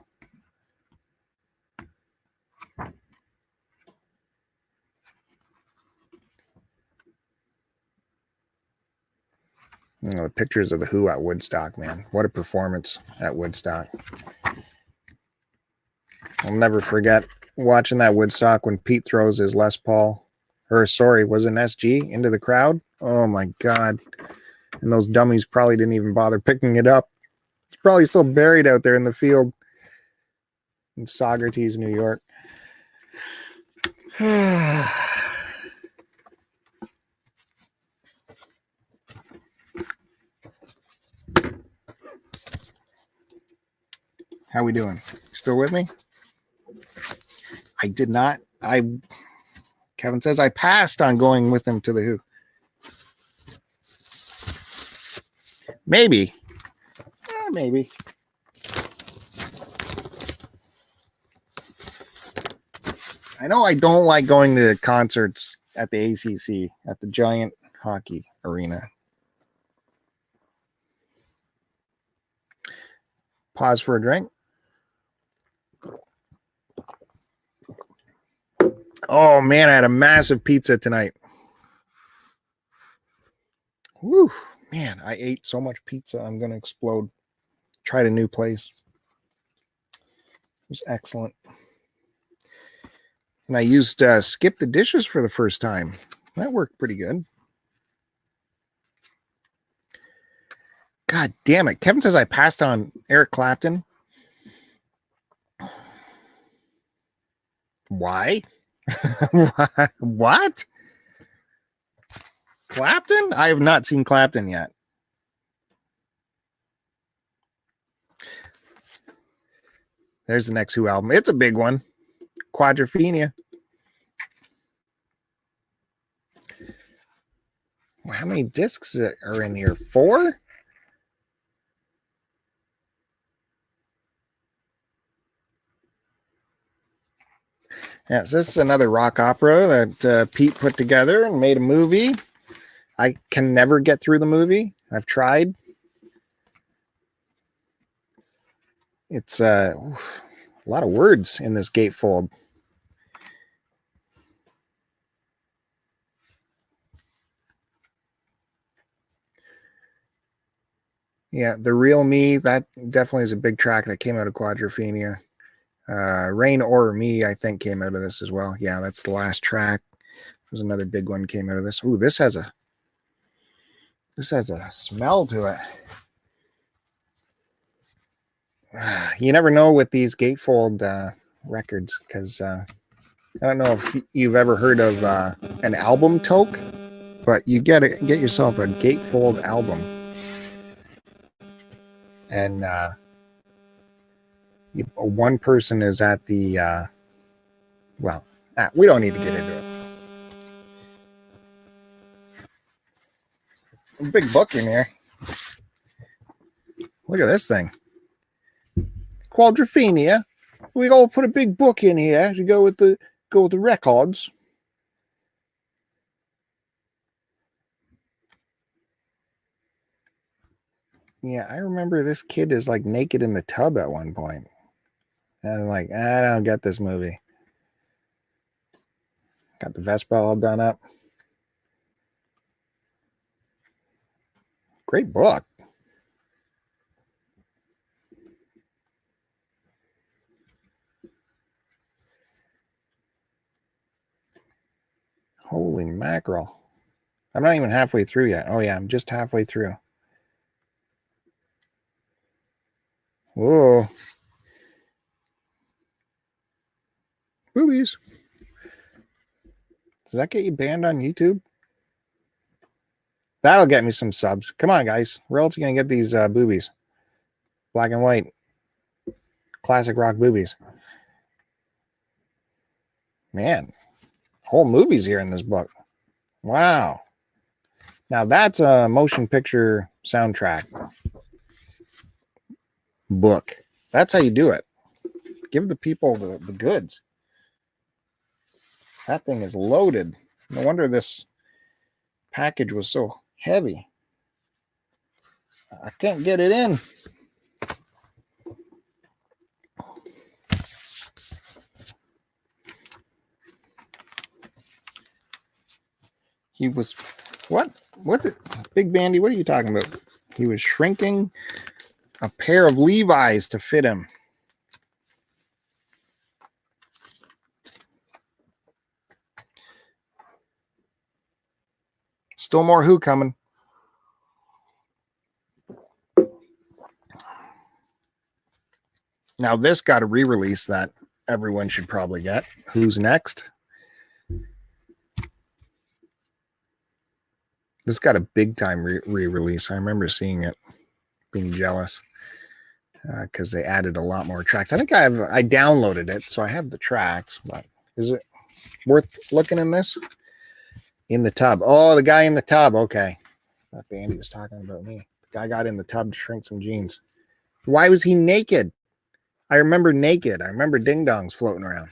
You know, the pictures of the Who at Woodstock, man. What a performance at Woodstock. I'll never forget watching that Woodstock when Pete throws his Les Paul, or sorry, was an SG into the crowd. Oh my God. And those dummies probably didn't even bother picking it up. It's probably still buried out there in the field in Saugerties, New York. How we doing? Still with me? I did not. Kevin says I passed on going with him to the Who. Maybe. Maybe. I know I don't like going to concerts at the ACC, at the giant hockey arena. Pause for a drink. Oh, man, I had a massive pizza tonight. Woo, man, I ate so much pizza, I'm going to explode. Tried a new place. It was excellent. And I used Skip the Dishes for the first time. That worked pretty good. God damn it. Kevin says I passed on Eric Clapton. Why? What? Clapton? I have not seen Clapton yet. There's the next Who album. It's a big one. Quadrophenia. Well, how many discs are in here? 4? Yes, this is another rock opera that Pete put together and made a movie. I can never get through the movie. I've tried. It's a lot of words in this gatefold. Yeah, The Real Me, that definitely is a big track that came out of Quadrophenia. Rain or Me, I think, came out of this as well. Yeah, that's the last track. There's another big one came out of this. Ooh, this has a smell to it. You never know with these gatefold records, because I don't know if you've ever heard of an album toque, but you get yourself a gatefold album, and one person is at the we don't need to get into it. A big book in here. Look at this thing. Quadrophenia. We all put a big book in here to go with the records. Yeah, I remember this kid is like naked in the tub at one point. And I'm like, I don't get this movie. Got the Vespa all done up. Great book. Holy mackerel. I'm not even halfway through yet. Oh, yeah, I'm just halfway through. Whoa. Boobies. Does that get you banned on YouTube? That'll get me some subs. Come on, guys. Where else are you going to get these boobies? Black and white. Classic rock boobies. Man, whole movies here in this book. Wow. Now that's a motion picture soundtrack book. That's how you do it. Give the people the goods. That thing is loaded. No wonder this package was so heavy. I can't get it in. He was, what the, Big Bandy, what are you talking about? He was shrinking a pair of Levi's to fit him. Still more Who coming. Now this got a re-release that everyone should probably get. Who's Next? This got a big time re-release. I remember seeing it, being jealous because they added a lot more tracks. I think I downloaded it, so I have the tracks. But is it worth looking in this? In the tub. Oh, the guy in the tub. Okay, I thought Bandy was talking about me. The guy got in the tub to shrink some jeans. Why was he naked? I remember naked. I remember ding dongs floating around.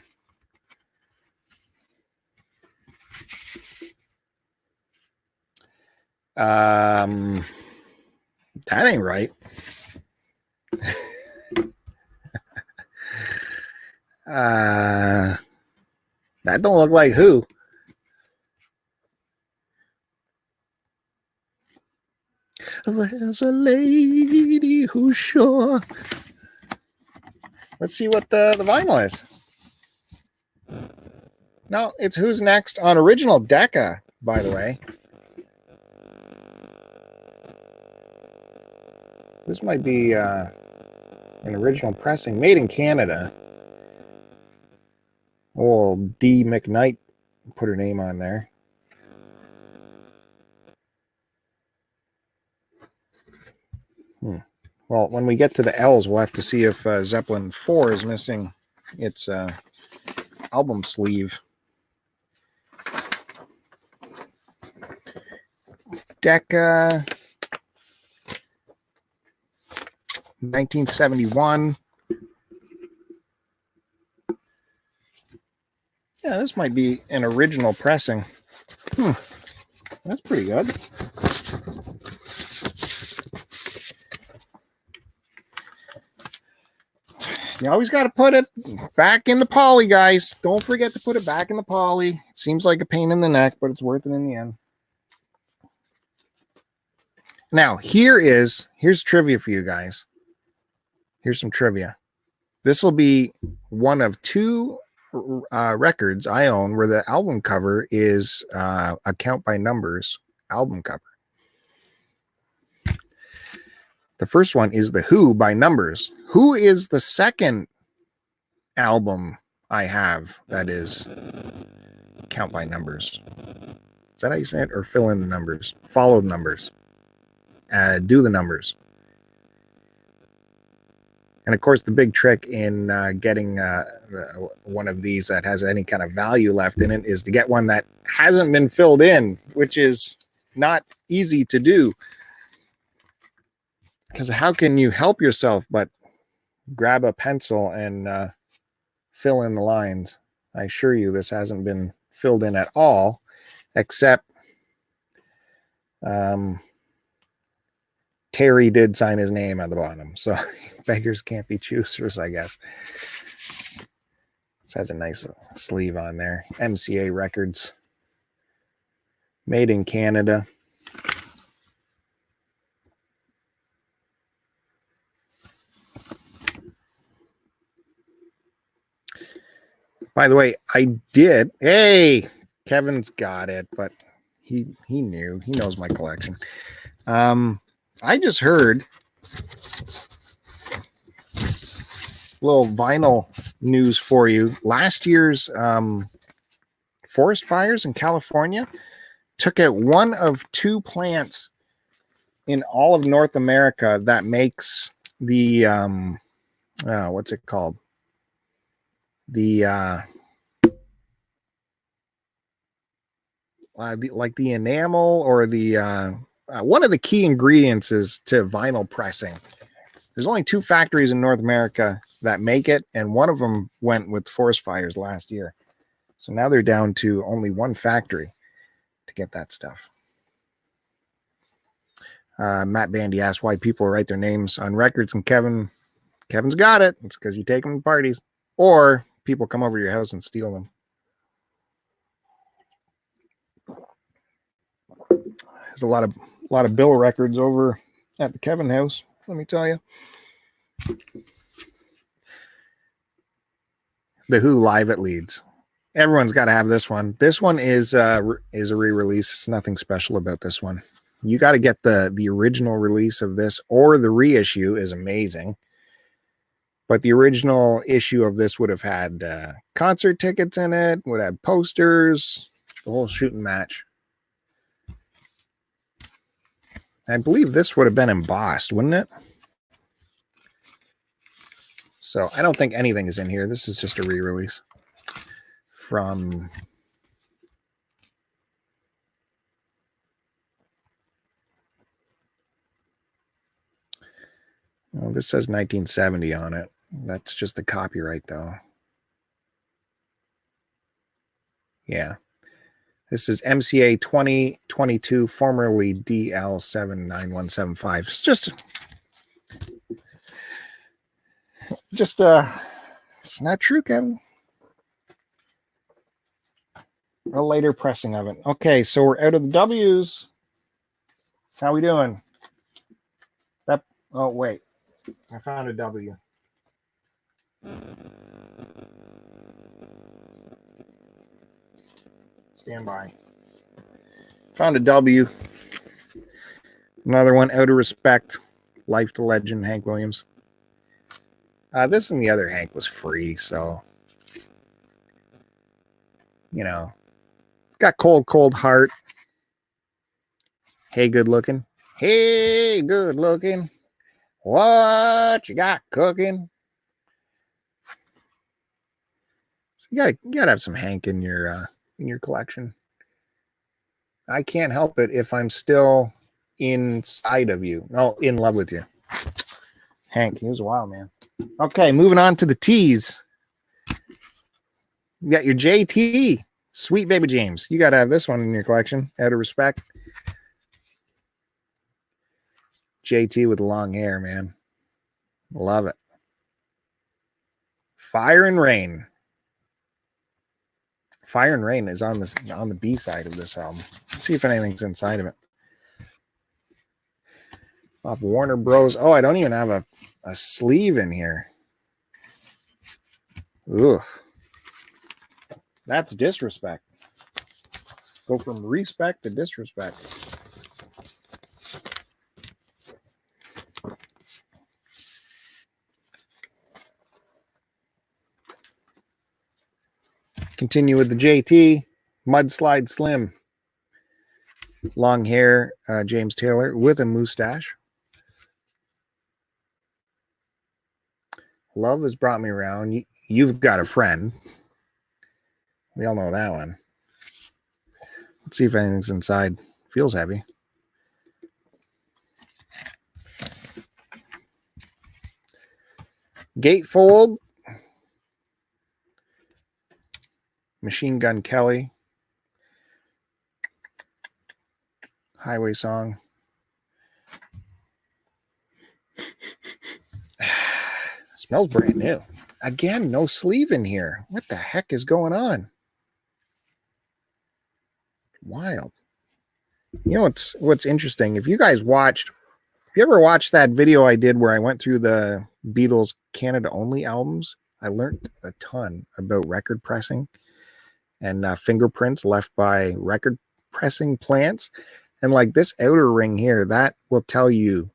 That ain't right. That don't look like Who. There's a lady who's sure. Let's see what the vinyl is. No, it's Who's Next on original Decca, by the way. This might be an original pressing, made in Canada. Old D. McKnight put her name on there. Well, when we get to the L's, we'll have to see if Zeppelin 4 is missing its album sleeve. Decca, 1971. Yeah, this might be an original pressing. That's pretty good. You always got to put it back in the poly, guys. Don't forget to put it back in the poly. It seems like a pain in the neck, but it's worth it in the end. Now, here's trivia for you guys. Here's some trivia. This will be one of two records I own where the album cover is a count by numbers album cover. The first one is The Who by Numbers. Who is the second album I have that is count by numbers? Is that how you say it? Or fill in the numbers? Follow the numbers. Do the numbers. And of course, the big trick in getting one of these that has any kind of value left in it is to get one that hasn't been filled in, which is not easy to do. Because how can you help yourself but grab a pencil and fill in the lines? I assure you this hasn't been filled in at all, except Terry did sign his name at the bottom. So beggars can't be choosers, I guess. This has a nice sleeve on there. MCA Records. Made in Canada. By the way, I did. Hey, Kevin's got it, but he knew. He knows my collection. I just heard little vinyl news for you. Last year's forest fires in California took out one of two plants in all of North America that makes the what's it called? The like the enamel or the one of the key ingredients is to vinyl pressing. There's only 2 factories in North America that make it, and one of them went with forest fires last year. So now they're down to only 1 factory to get that stuff. Matt Bandy asked why people write their names on records, and Kevin's got it. It's because you take them to parties, or people come over to your house and steal them. There's a lot of Bill records over at the Kevin house, let me tell you. The Who live at Leeds. Everyone's got to have this one. This one is a re-release. It's nothing special about this one. You got to get the original release of this, or the reissue is amazing. But the original issue of this would have had concert tickets in it, would have posters, the whole shooting match. I believe this would have been embossed, wouldn't it? So I don't think anything is in here. This is just a re-release from... Well, this says 1970 on it. That's just the copyright, though. Yeah. This is MCA 2022, formerly DL79175. It's just it's not true, Kevin. A later pressing of it. Okay, so we're out of the W's. How we doing? Oh, wait. I found a W. Stand by. Found a W. Another one, Out of Respect. Life to Legend, Hank Williams. This and the other Hank was free, so... You know. Got Cold, Cold Heart. Hey, Good Looking. Hey, Good Looking. What you got cooking? So you gotta have some Hank in your collection. I can't help it if I'm still inside of you. No, in love with you. Hank, he was a wild man. Okay, moving on to the T's. You got your JT, Sweet Baby James. You gotta have this one in your collection, out of respect. JT with long hair, man. Love it. Fire and Rain. Fire and Rain is on the B side of this album. Let's see if anything's inside of it. Off Warner Bros. Oh, I don't even have a sleeve in here. Ugh. That's disrespect. Go from respect to disrespect. Continue with the JT, Mudslide Slim. Long hair, James Taylor with a mustache. Love has brought me around. You've got a friend. We all know that one. Let's see if anything's inside. Feels heavy. Gatefold. Machine Gun Kelly. Highway Song. Smells brand new. Again, no sleeve in here. What the heck is going on? Wild. You know what's interesting? If you ever watched that video I did where I went through the Beatles Canada only albums, I learned a ton about record pressing and fingerprints left by record pressing plants. And like this outer ring here, that will tell you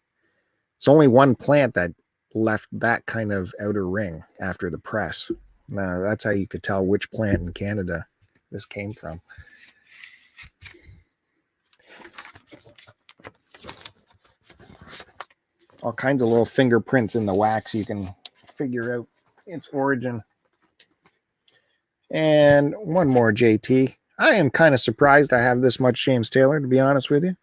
it's only one plant that left that kind of outer ring after the press. Now, that's how you could tell which plant in Canada this came from. All kinds of little fingerprints in the wax you can figure out its origin. And one more JT. I am kind of surprised I have this much James Taylor, to be honest with you.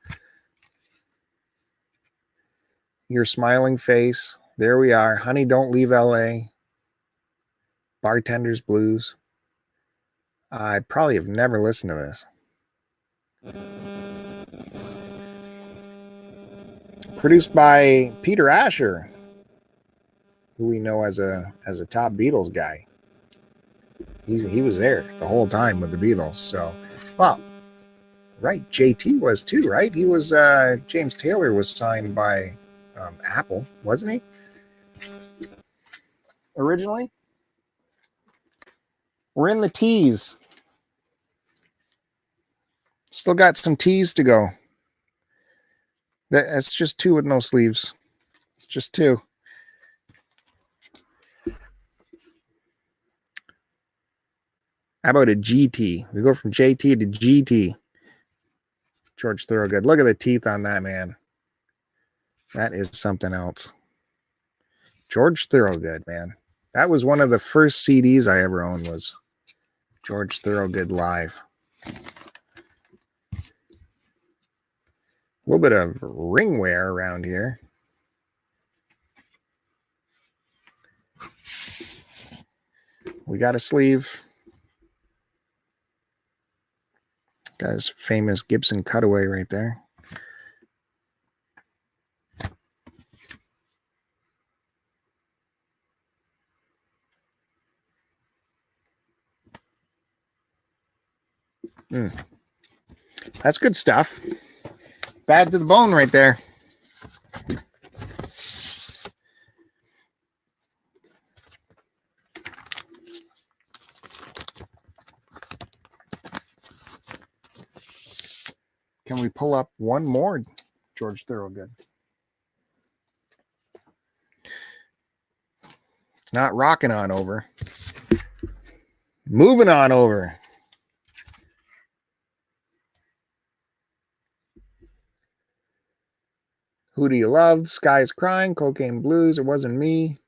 Your Smiling Face. There we are. Honey, Don't Leave LA. Bartender's Blues. I probably have never listened to this. Produced by Peter Asher, who we know as a top Beatles guy. He was there the whole time with the Beatles. So, well, right, JT was too, right? He was James Taylor was signed by Apple, wasn't he? Originally, we're in the teas. Still got some teas to go. That's just 2 with no sleeves. It's just 2. How about a GT? We go from JT to GT. George Thorogood. Look at the teeth on that, man. That is something else. George Thorogood, man. That was one of the first CDs I ever owned, was George Thorogood Live. A little bit of ring wear around here. We got a sleeve. Got his famous Gibson cutaway right there. That's good stuff. Bad to the bone right there. Can we pull up one more George Thorogood? It's not rocking on over. Moving on over. Who Do You Love? Sky Is Crying. Cocaine Blues. It Wasn't Me.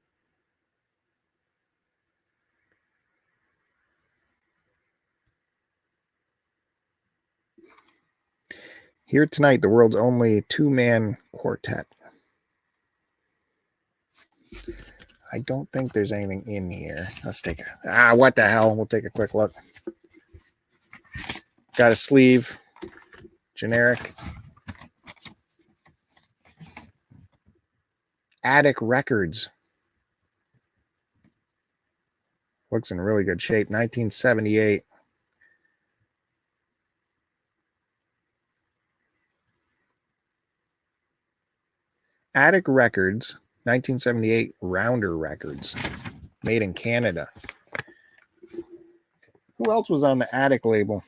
Here Tonight, the world's only 2-man quartet. I don't think there's anything in here. Let's take a... what the hell? We'll take a quick look. Got a sleeve. Generic. Attic Records. Looks in really good shape. 1978. Attic Records. 1978 Rounder Records. Made in Canada. Who else was on the Attic label?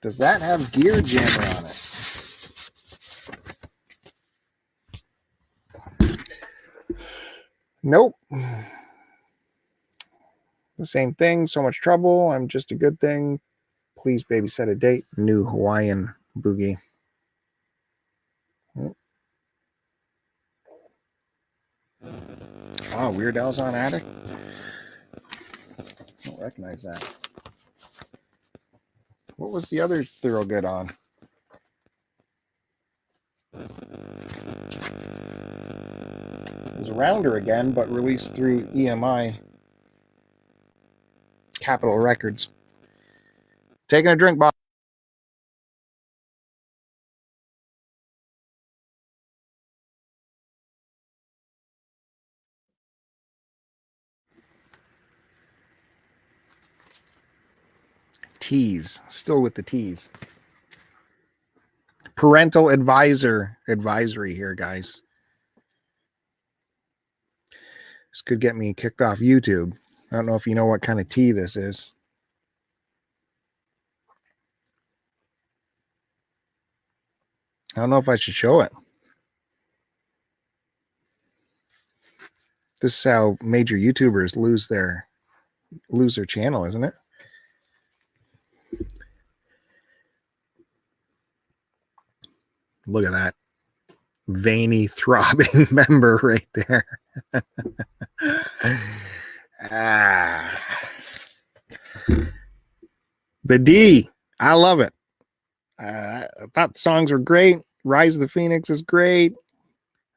Does that have Gear Jammer on it? Nope. The same thing. So Much Trouble. I'm Just a Good Thing. Please Baby Set a Date. New Hawaiian Boogie. Oh, Weird Al's on Attic? I don't recognize that. What was the other Thorogood on? It was Rounder again, but released through EMI. Capitol Records. Taking a drink, Bob. Tease. Still with the tease. Parental advisory here, guys. This could get me kicked off YouTube. I don't know if you know what kind of tea this is. I don't know if I should show it. This is how major YouTubers lose their channel, isn't it? Look at that. Veiny, throbbing member right there. The D. I love it. I thought the songs were great. Rise of the Phoenix is great.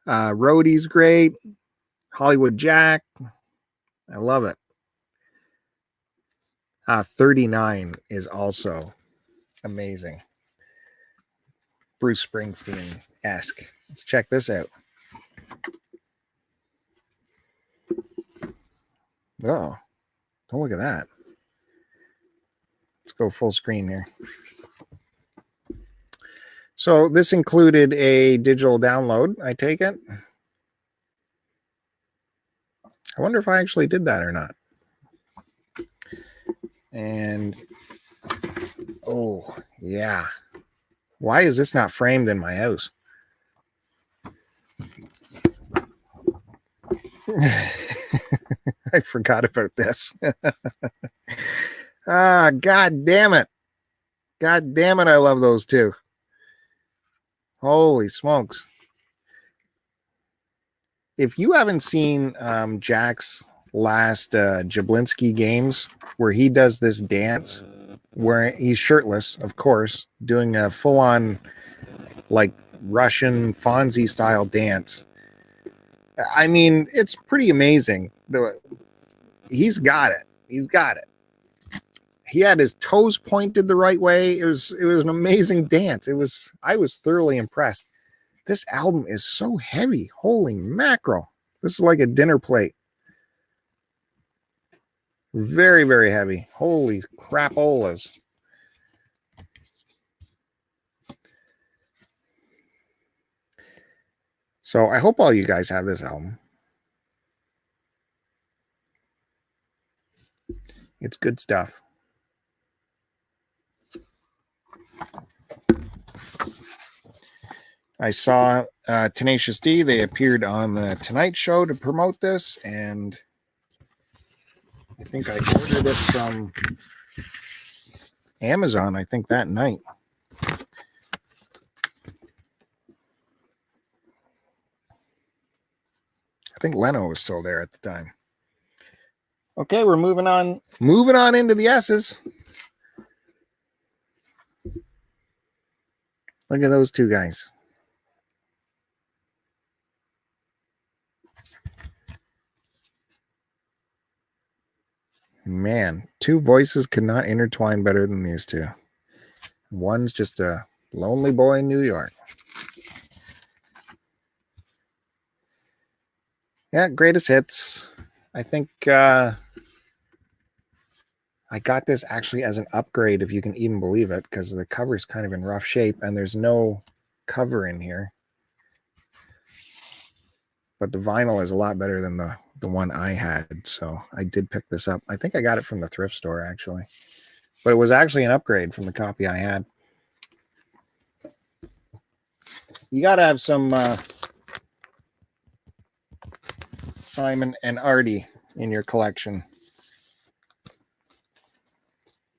Roadie's great. Hollywood Jack. I love it. 39 is also amazing. Bruce Springsteen-esque. Let's check this out. Oh, don't look at that. Let's go full screen here. So this included a digital download, I take it. I wonder if I actually did that or not. And, oh, yeah. Why is this not framed in my house? I forgot about this. God damn it. God damn it, I love those two. Holy smokes. If you haven't seen Jack's last Jablinski games, where he does this dance, where he's shirtless, of course, doing a full-on, like, Russian Fonzie style dance. I mean, it's pretty amazing. He's got it. He's got it. He had his toes pointed the right way. It was an amazing dance. I was thoroughly impressed. This album is so heavy. Holy mackerel. This is like a dinner plate. Very, very heavy. Holy crapolas. So I hope all you guys have this album. It's good stuff. I saw Tenacious D. They appeared on the Tonight Show to promote this, and I think I ordered it from Amazon, I think, that night. I think Leno was still there at the time. Okay, we're moving on. Moving on into the S's. Look at those two guys. Man, two voices could not intertwine better than these two. One's just a lonely boy in New York. Yeah, greatest hits. I think I got this actually as an upgrade, if you can even believe it, because the cover is kind of in rough shape and there's no cover in here. But the vinyl is a lot better than the one I had, so I did pick this up. I think I got it from the thrift store, actually. But it was actually an upgrade from the copy I had. You got to have some Simon and Artie in your collection.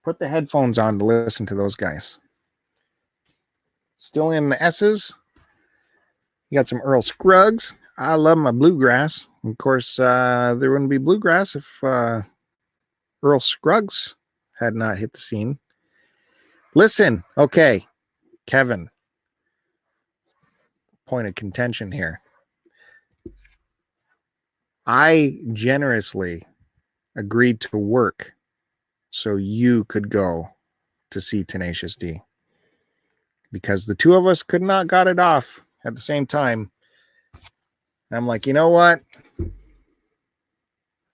Put the headphones on to listen to those guys. Still in the S's. You got some Earl Scruggs. I love my bluegrass. Of course, there wouldn't be bluegrass if Earl Scruggs had not hit the scene. Listen, okay, Kevin. Point of contention here. I generously agreed to work so you could go to see Tenacious D, because the two of us could not got it off at the same time. I'm like, you know what?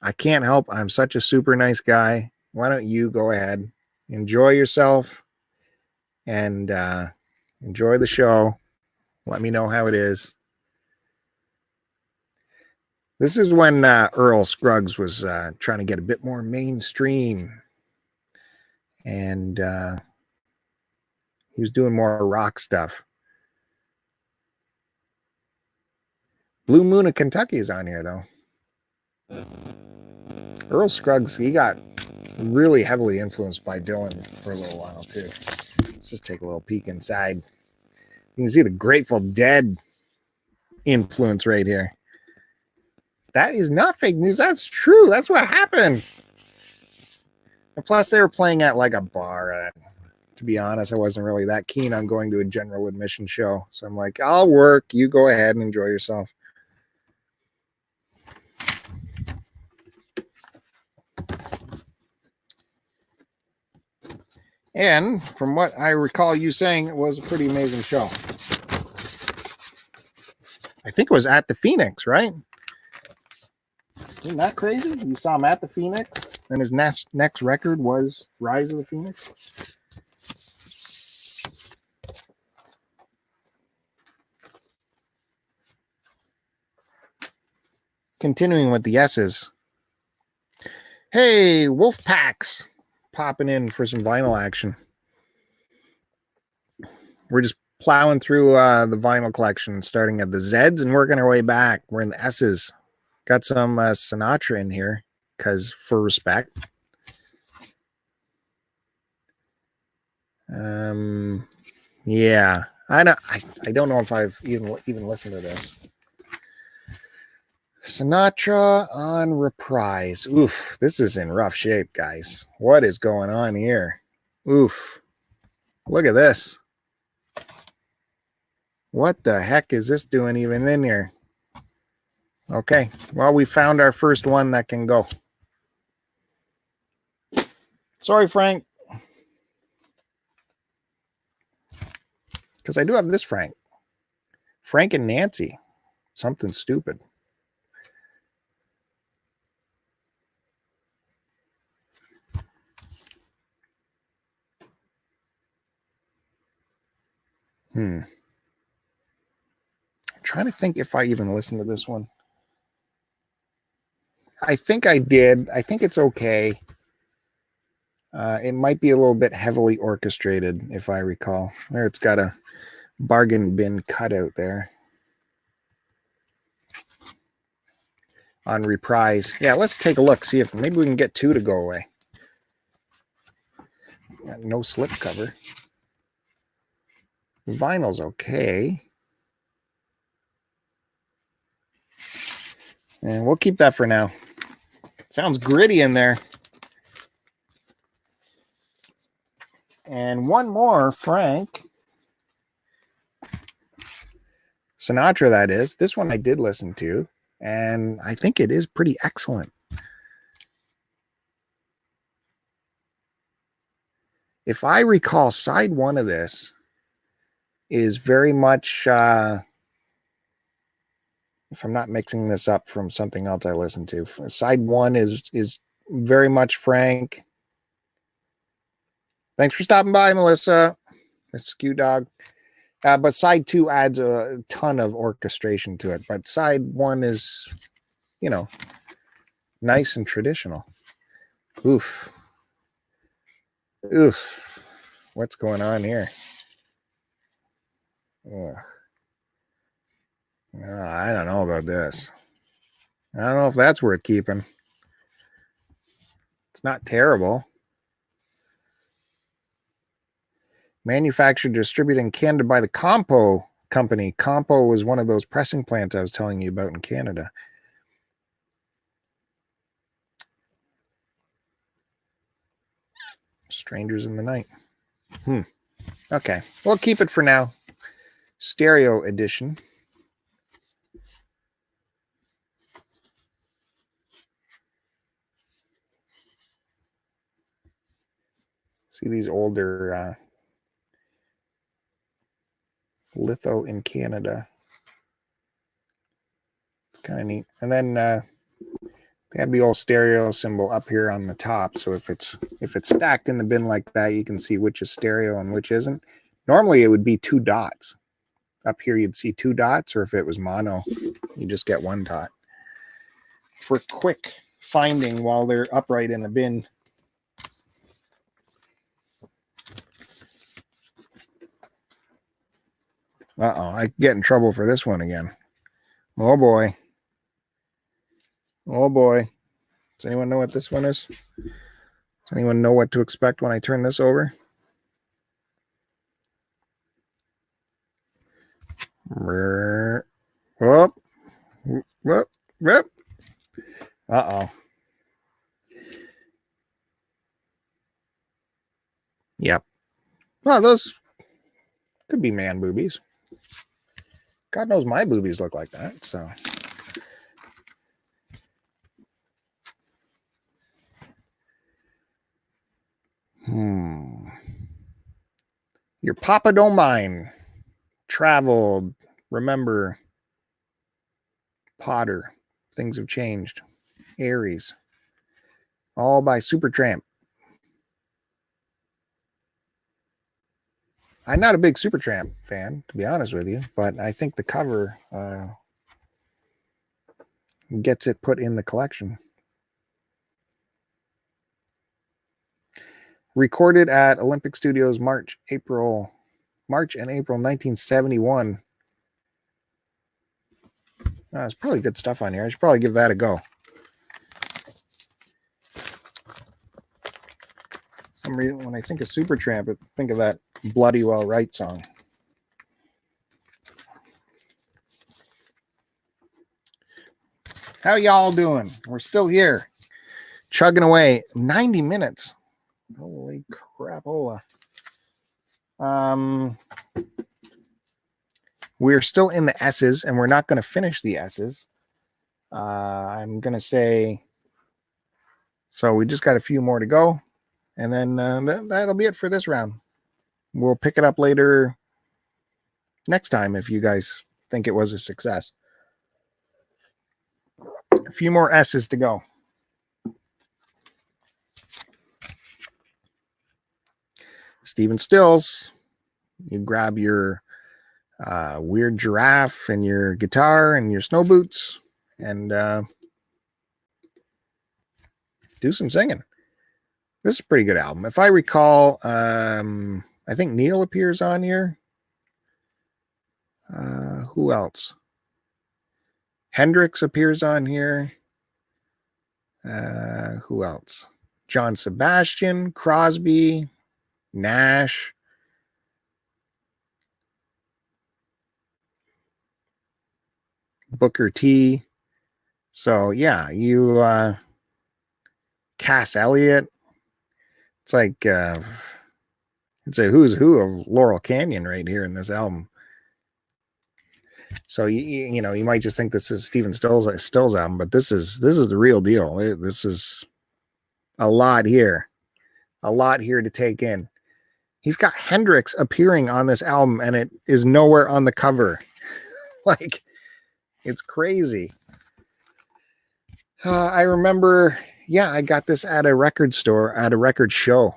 I can't help. I'm such a super nice guy. Why don't you go ahead, enjoy yourself, and enjoy the show. Let me know how it is. This is when Earl Scruggs was trying to get a bit more mainstream. And he was doing more rock stuff. Blue Moon of Kentucky is on here, though. Earl Scruggs, he got really heavily influenced by Dylan for a little while, too. Let's just take a little peek inside. You can see the Grateful Dead influence right here. That is not fake news. That's true. That's what happened. And plus, they were playing at like a bar. To be honest, I wasn't really that keen on going to a general admission show. So I'm like, I'll work. You go ahead and enjoy yourself. And from what I recall you saying, it was a pretty amazing show. I think it was at the Phoenix, right? Isn't that crazy? You saw him at the Phoenix, and his next record was Rise of the Phoenix. Continuing with the S's. Hey, Wolfpacks, popping in for some vinyl action. We're just plowing through the vinyl collection, starting at the Zeds and working our way back. We're in the S's. Got some Sinatra in here, because for respect. Yeah, I don't know if I've even listened to this. Sinatra on Reprise. Oof, this is in rough shape, guys. What is going on here? Oof. Look at this. What the heck is this doing even in here? Okay, well, we found our first one that can go. Sorry, Frank. Because I do have this Frank. Frank and Nancy. Something stupid. I'm trying to think if I even listened to this one. I think I did. I think it's okay. It might be a little bit heavily orchestrated, if I recall. There, it's got a bargain bin cutout there. On Reprise. Yeah, let's take a look. See if maybe we can get 2 to go away. Got no slip cover. Vinyl's okay. And we'll keep that for now. Sounds gritty in there. And one more, Frank. Sinatra, that is. This one I did listen to, and I think it is pretty excellent. If I recall, side 1 of this is very much, if I'm not mixing this up from something else I listened to, side 1 is very much Frank. Thanks for stopping by, Melissa. Miss Skew Dog. But side 2 adds a ton of orchestration to it. But side 1 is, you know, nice and traditional. Oof. Oof. What's going on here? Ugh. I don't know about this. I don't know if that's worth keeping. It's not terrible. Manufactured, distributed in Canada by the Compo Company. Compo was one of those pressing plants I was telling you about in Canada. Strangers in the Night. Okay, we'll keep it for now. Stereo edition. See these older litho in Canada. It's kind of neat. And then they have the old stereo symbol up here on the top. So if it's stacked in the bin like that, you can see which is stereo and which isn't. Normally it would be 2 dots. Up here you'd see 2 dots, or if it was mono, you just get 1 dot. For quick finding while they're upright in the bin. I get in trouble for this one again. Oh boy. Oh boy. Does anyone know what this one is? Does anyone know what to expect when I turn this over? Whoop, whoop, whoop. Uh-oh. Yep. Well, those could be man boobies. God knows my boobies look like that, so. Your papa don't mind. Traveled. Remember. Potter. Things have changed. Aries. All by Supertramp. I'm not a big Supertramp fan, to be honest with you, but I think the cover gets it put in the collection. Recorded at Olympic Studios March and April 1971. There's probably good stuff on here. I should probably give that a go. Some reason when I think of Supertramp, I think of that Bloody Well Right song. How y'all doing? We're still here. Chugging away. 90 minutes. Holy crapola. We're still in the S's, and we're not going to finish the S's. I'm going to say, so we just got a few more to go, and then that'll be it for this round. We'll pick it up later next time if you guys think it was a success. A few more S's to go. Stephen Stills, you grab your weird giraffe and your guitar and your snow boots and do some singing. This is a pretty good album. If I recall, I think Neil appears on here. Who else? Hendrix appears on here. Who else? John Sebastian, Crosby, Nash. Booker T. So yeah, you Cass Elliot. It's like it's a who's who of Laurel Canyon right here in this album. So you know, you might just think this is Stephen Stills album, but this is the real deal. This is a lot here to take in. He's got Hendrix appearing on this album, and it is nowhere on the cover. Like, it's crazy. I remember, yeah, I got this at a record store, at a record show,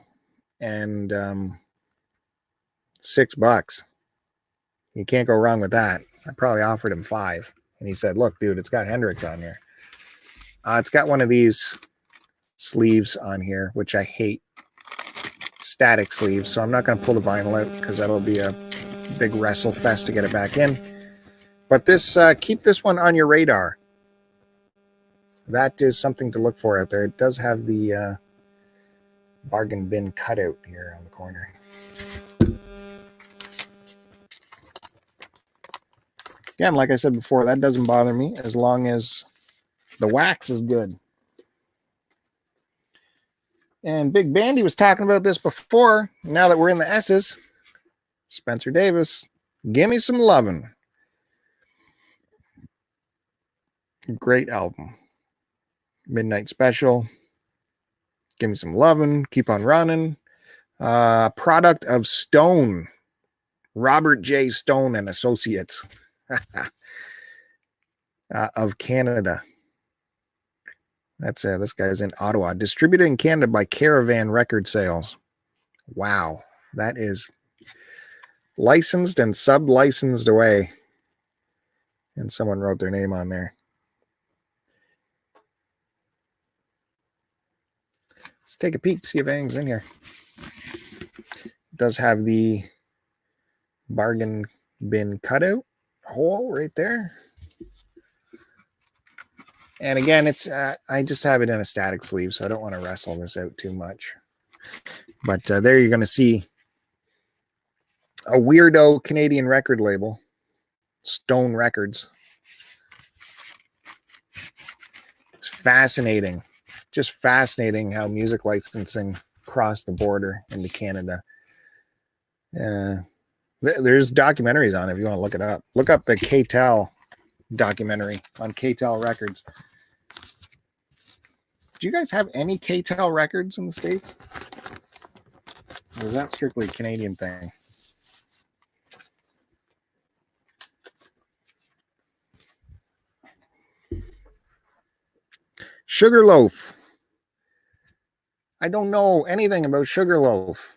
and $6. You can't go wrong with that. I probably offered him $5, and he said, "Look, dude, it's got Hendrix on here." It's got one of these sleeves on here, which I hate, static sleeves, so I'm not going to pull the vinyl out because that'll be a big wrestle fest to get it back in. But this, keep this one on your radar. That is something to look for out there. It does have the bargain bin cutout here on the corner. Again, like I said before, that doesn't bother me as long as the wax is good. And Big Bandy was talking about this before. Now that we're in the S's, Spencer Davis, Give Me Some Lovin'. Great album. Midnight Special, Give Me Some Lovin', Keep on Running. Product of Stone, Robert J. Stone and Associates of Canada. That's this guy's in Ottawa. Distributed in Canada by Caravan Record Sales. Wow, that is licensed and sub-licensed away. And someone wrote their name on there. Let's take a peek, see if anything's in here. It does have the bargain bin cutout hole right there. And again, it's I just have it in a static sleeve, so I don't want to wrestle this out too much. But there you're going to see a weirdo Canadian record label, Stone Records. It's fascinating. Just fascinating how music licensing crossed the border into Canada. There's documentaries on it if you want to look it up. Look up the KTEL documentary on KTEL Records. Do you guys have any KTEL records in the States? Or is that strictly a Canadian thing? Sugarloaf. I don't know anything about Sugarloaf.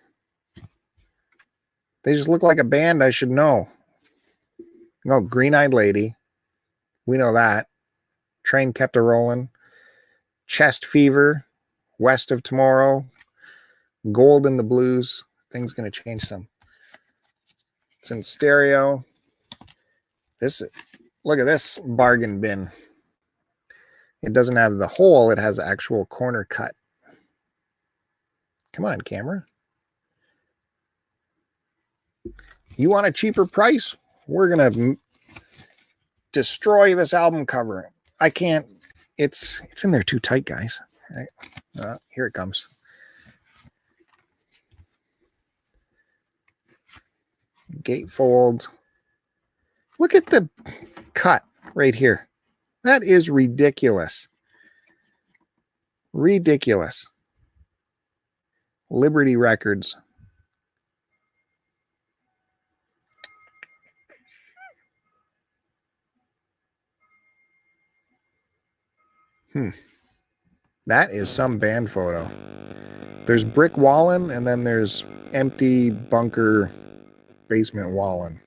They just look like a band I should know. No, Green Eyed Lady. We know that. Train Kept a Rollin'. Chest Fever. West of Tomorrow. Gold in the Blues. Things gonna change some. It's in stereo. Look at this bargain bin. It doesn't have the hole, it has the actual corner cut. Come on, camera. You want a cheaper price? We're gonna destroy this album cover. I can't. It's in there too tight, guys. Here it comes. Gatefold. Look at the cut right here. That is ridiculous. Ridiculous. Liberty Records. That is some band photo. There's brick walling, and then there's empty bunker basement walling.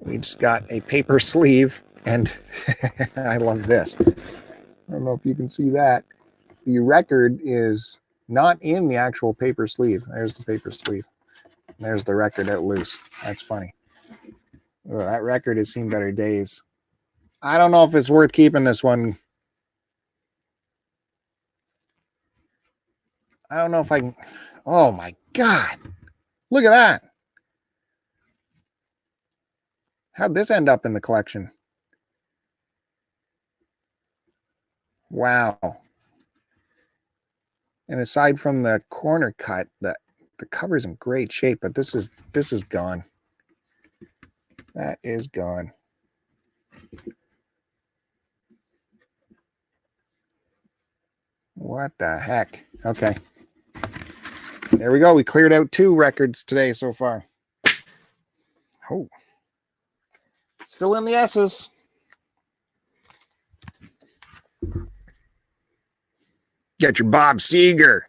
We just got a paper sleeve, and I love this. I don't know if you can see that. The record is not in the actual paper sleeve. There's the paper sleeve. There's the record out loose. That's funny. Oh, that record has seen better days. I don't know if it's worth keeping this one. I don't know if I can. Oh my God. Look at that. How'd this end up in the collection? Wow. And aside from the corner cut, the cover's in great shape, but this is gone. That is gone. What the heck? Okay. There we go. We cleared out 2 records today so far. Oh. Still in the S's. Get your Bob Seger.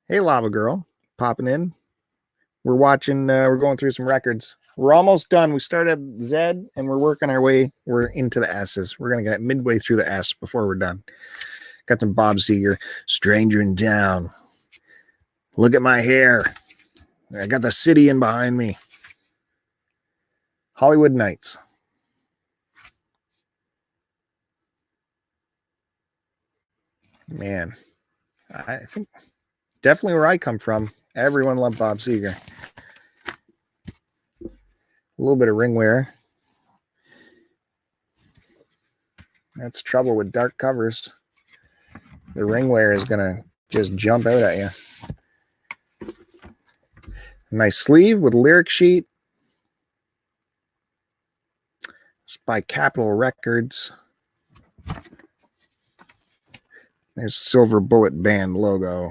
Hey, Lava Girl. Popping in. We're watching, we're going through some records. We're almost done. We started Z and we're working our way. We're into the S's. We're going to get midway through the S before we're done. Got some Bob Seger. Stranger in Town. Look at my hair. I got the city in behind me. Hollywood Nights. Man, I think definitely where I come from, everyone loved Bob Seger. A little bit of ring wear. That's trouble with dark covers. The ring wear is going to just jump out at you. Nice sleeve with lyric sheet. It's by Capitol Records. There's Silver Bullet Band logo.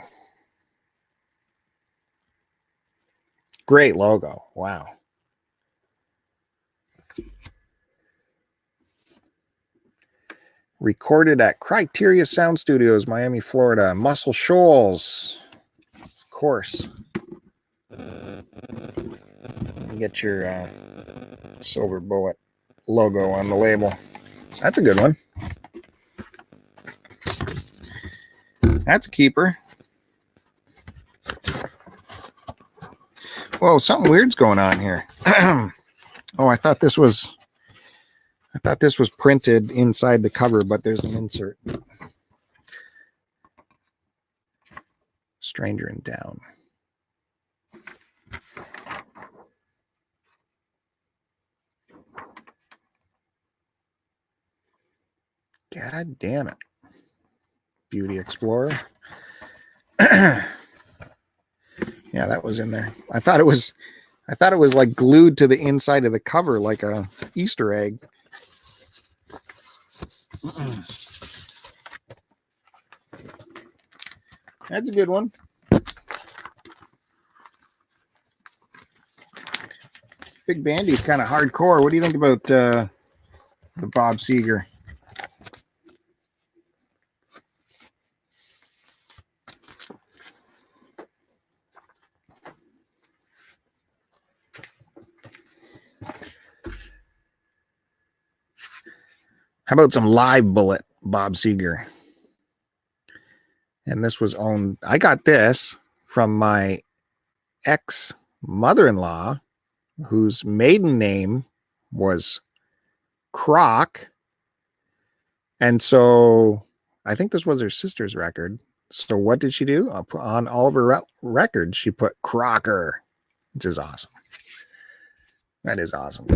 Great logo. Wow. Recorded at Criteria Sound Studios, Miami, Florida. Muscle Shoals. Of course. You get your Silver Bullet logo on the label. That's a good one. That's a keeper. Whoa, something weird's going on here. Oh, I thought this was printed inside the cover, but there's an insert. Stranger in Town. God damn it. Beauty Explorer. Yeah, that was in there. I thought it was like glued to the inside of the cover like a Easter egg. That's a good one. Big Bandy's kind of hardcore. What do you think about the Bob Seger? How about some Live Bullet Bob Seger? And this was owned. I got this from my ex-mother-in-law, whose maiden name was Croc. And so I think this was her sister's record. So what did she do? On all of her records, she put Crocker, which is awesome. That is awesome.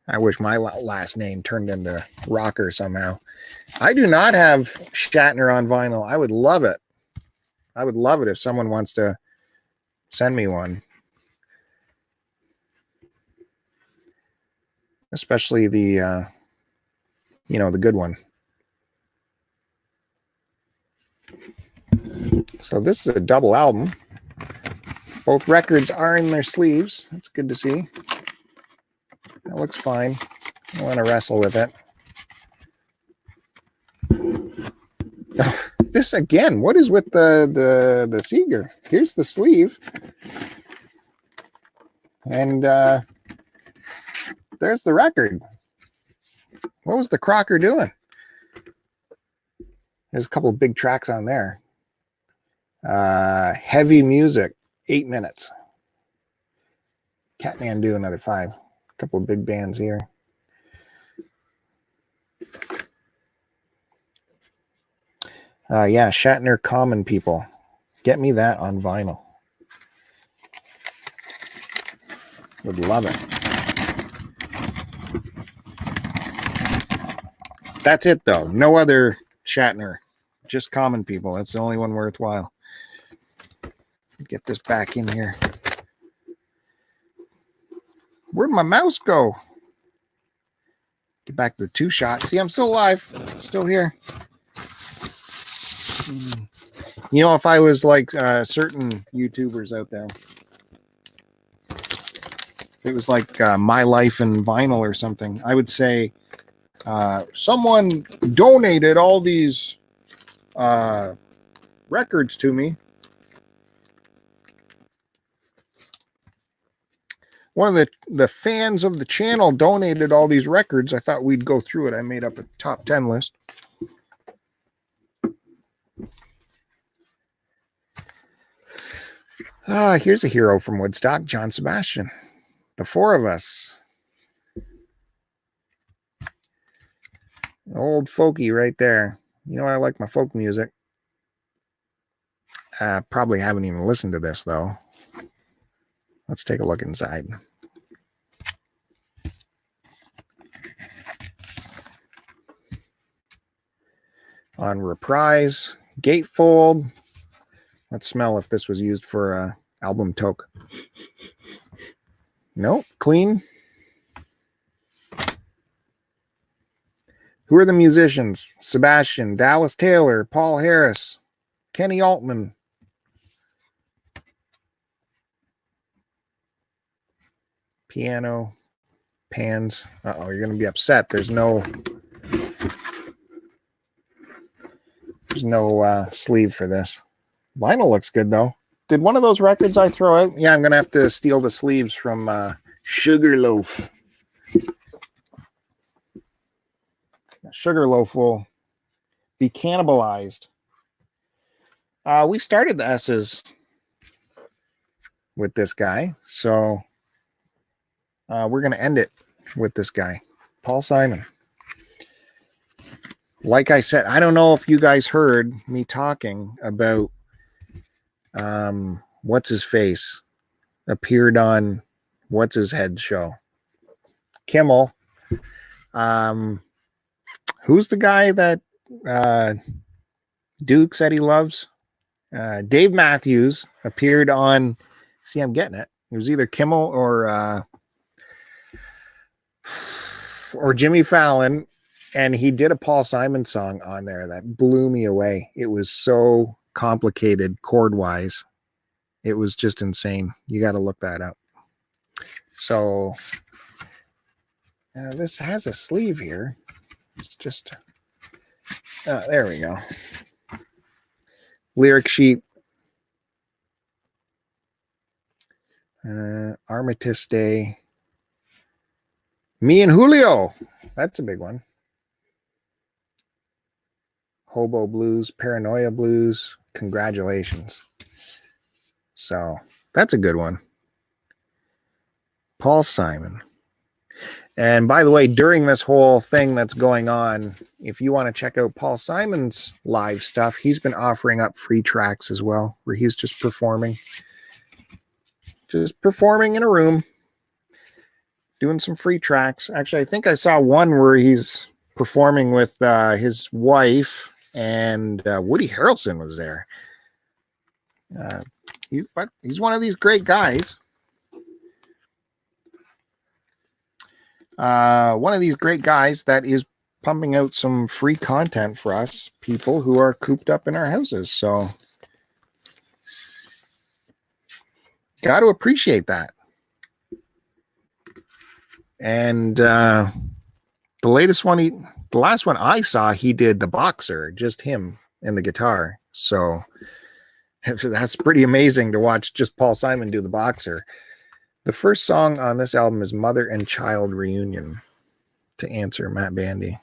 I wish my last name turned into Rocker somehow. I do not have Shatner on vinyl. I would love it. I would love it if someone wants to send me one. Especially the, the good one. So this is a double album. Both records are in their sleeves. That's good to see. That looks fine. I want to wrestle with it. This again, what is with the Seger? Here's the sleeve. And there's the record. What was the Crocker doing? There's a couple of big tracks on there. Heavy Music, 8 minutes. Catmandu, another 5. A couple of big bands here. Yeah, Shatner, Common People. Get me that on vinyl. Would love it. That's it, though. No other Shatner. Just Common People. That's the only one worthwhile. Get this back in here. Where'd my mouse go? Get back to the 2-shot. See, I'm still alive. Still here. You know, if I was like certain YouTubers out there, it was like My Life in Vinyl or something, I would say someone donated all these records to me. One of the fans of the channel donated all these records. I thought we'd go through it. I made up a top 10 list. Here's a hero from Woodstock, John Sebastian. The Four of Us. Old folky right there. You know, I like my folk music. Probably haven't even listened to this, though. Let's take a look inside. On Reprise, Gatefold. Let's smell if this was used for album toque. Nope, clean. Who are the musicians? Sebastian, Dallas Taylor, Paul Harris, Kenny Altman. Piano, pans. Uh-oh, you're going to be upset. There's no sleeve for this. Vinyl looks good, though. Did one of those records I throw out? Yeah, I'm going to have to steal the sleeves from Sugarloaf. Sugarloaf will be cannibalized. We started the S's with this guy, so we're going to end it with this guy, Paul Simon. like I said, I don't know if you guys heard me talking about what's his face appeared on what's his head show, Kimmel. Who's the guy that Duke said he loves? Dave Matthews appeared on. See, I'm getting it. It was either Kimmel or Jimmy Fallon, and he did a Paul Simon song on there that blew me away. It was so complicated chord wise. It was just insane. You got to look that up. So this has a sleeve here. It's just, there we go. Lyric sheet. Armistice Day. Me and Julio. That's a big one. Hobo Blues, Paranoia Blues. Congratulations. So that's a good one. Paul Simon. And by the way, during this whole thing that's going on, if you want to check out Paul Simon's live stuff, he's been offering up free tracks as well, where he's just performing in a room, doing some free tracks. Actually, I think I saw one where he's performing with his wife, and Woody Harrelson was there. He's one of these great guys. One of these great guys that is pumping out some free content for us people who are cooped up in our houses. So got to appreciate that. And the last one I saw, he did the Boxer, just him and the guitar. So that's pretty amazing to watch just Paul Simon do the Boxer. The first song on this album is Mother and Child Reunion, to answer Matt Bandy.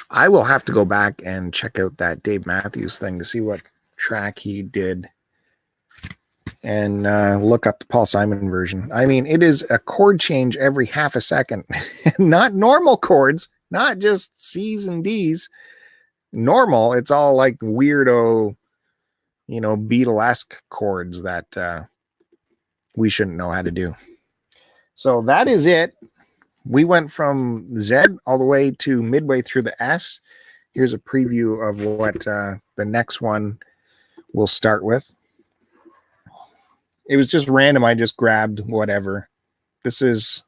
I will have to go back and check out that Dave Matthews thing to see what track he did and look up the Paul Simon version. I mean, it is a chord change every half a second. Not normal chords, not just C's and D's. Normal, it's all like weirdo, Beatlesque chords that we shouldn't know how to do. So that is it. We went from Z all the way to midway through the S. Here's a preview of what the next one will start with. It was just random. I just grabbed whatever. This is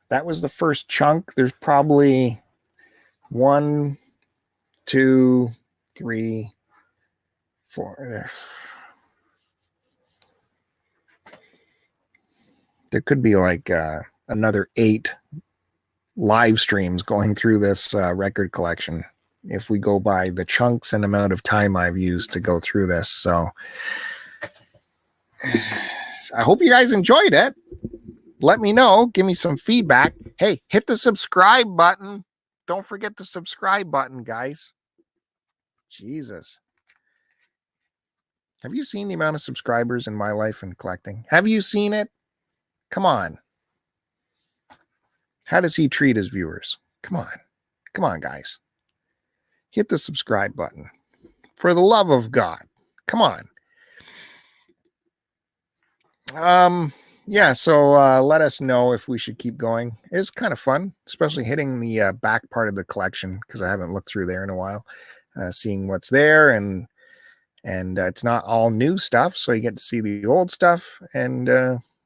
that was the first chunk. There's probably 1, 2, 3, 4. There could be like another 8 live streams going through this record collection if we go by the chunks and amount of time I've used to go through this. So I hope you guys enjoyed it. Let me know. Give me some feedback. Hey, hit the subscribe button. Don't forget the subscribe button, guys. Jesus. Have you seen the amount of subscribers in my life and collecting? Have you seen it? Come on. How does he treat his viewers? Come on. Come on, guys. Hit the subscribe button. For the love of God. Come on. Yeah, so let us know if we should keep going. It's kind of fun, especially hitting the back part of the collection, because I haven't looked through there in a while, seeing what's there, and it's not all new stuff, so you get to see the old stuff and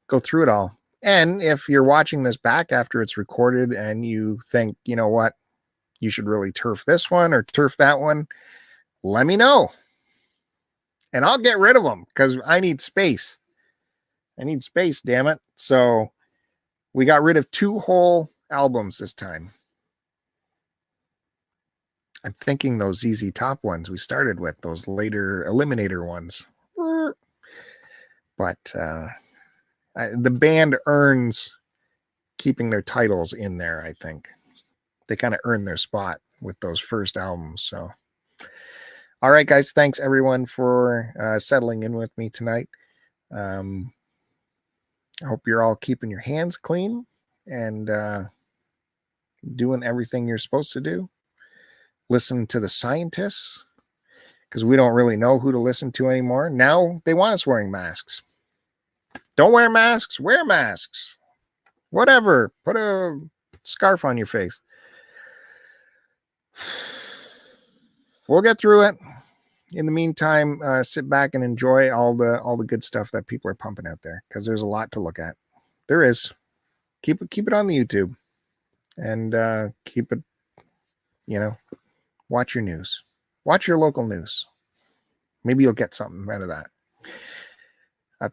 go through it all. And if you're watching this back after it's recorded and you think, you know what, you should really turf this one or turf that one, let me know. And I'll get rid of them because I need space. I need space, damn it. So we got rid of 2 whole albums this time. I'm thinking those ZZ Top ones we started with, those later Eliminator ones. But the band earns keeping their titles in there, I think. They kind of earn their spot with those first albums. So All right, guys. Thanks everyone for settling in with me tonight. I hope you're all keeping your hands clean and doing everything you're supposed to do. Listen to the scientists, because we don't really know who to listen to anymore. Now they want us wearing masks. Don't wear masks. Wear masks. Whatever. Put a scarf on your face. We'll get through it. In the meantime, sit back and enjoy all the good stuff that people are pumping out there, because there's a lot to look at. There is. Keep it on the YouTube, and keep it. Watch your news. Watch your local news. Maybe you'll get something out of that.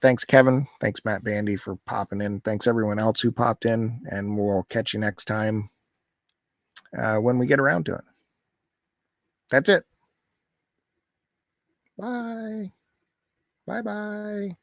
Thanks, Kevin. Thanks, Matt Bandy, for popping in. Thanks, everyone else who popped in. And we'll catch you next time when we get around to it. That's it. Bye. Bye-bye.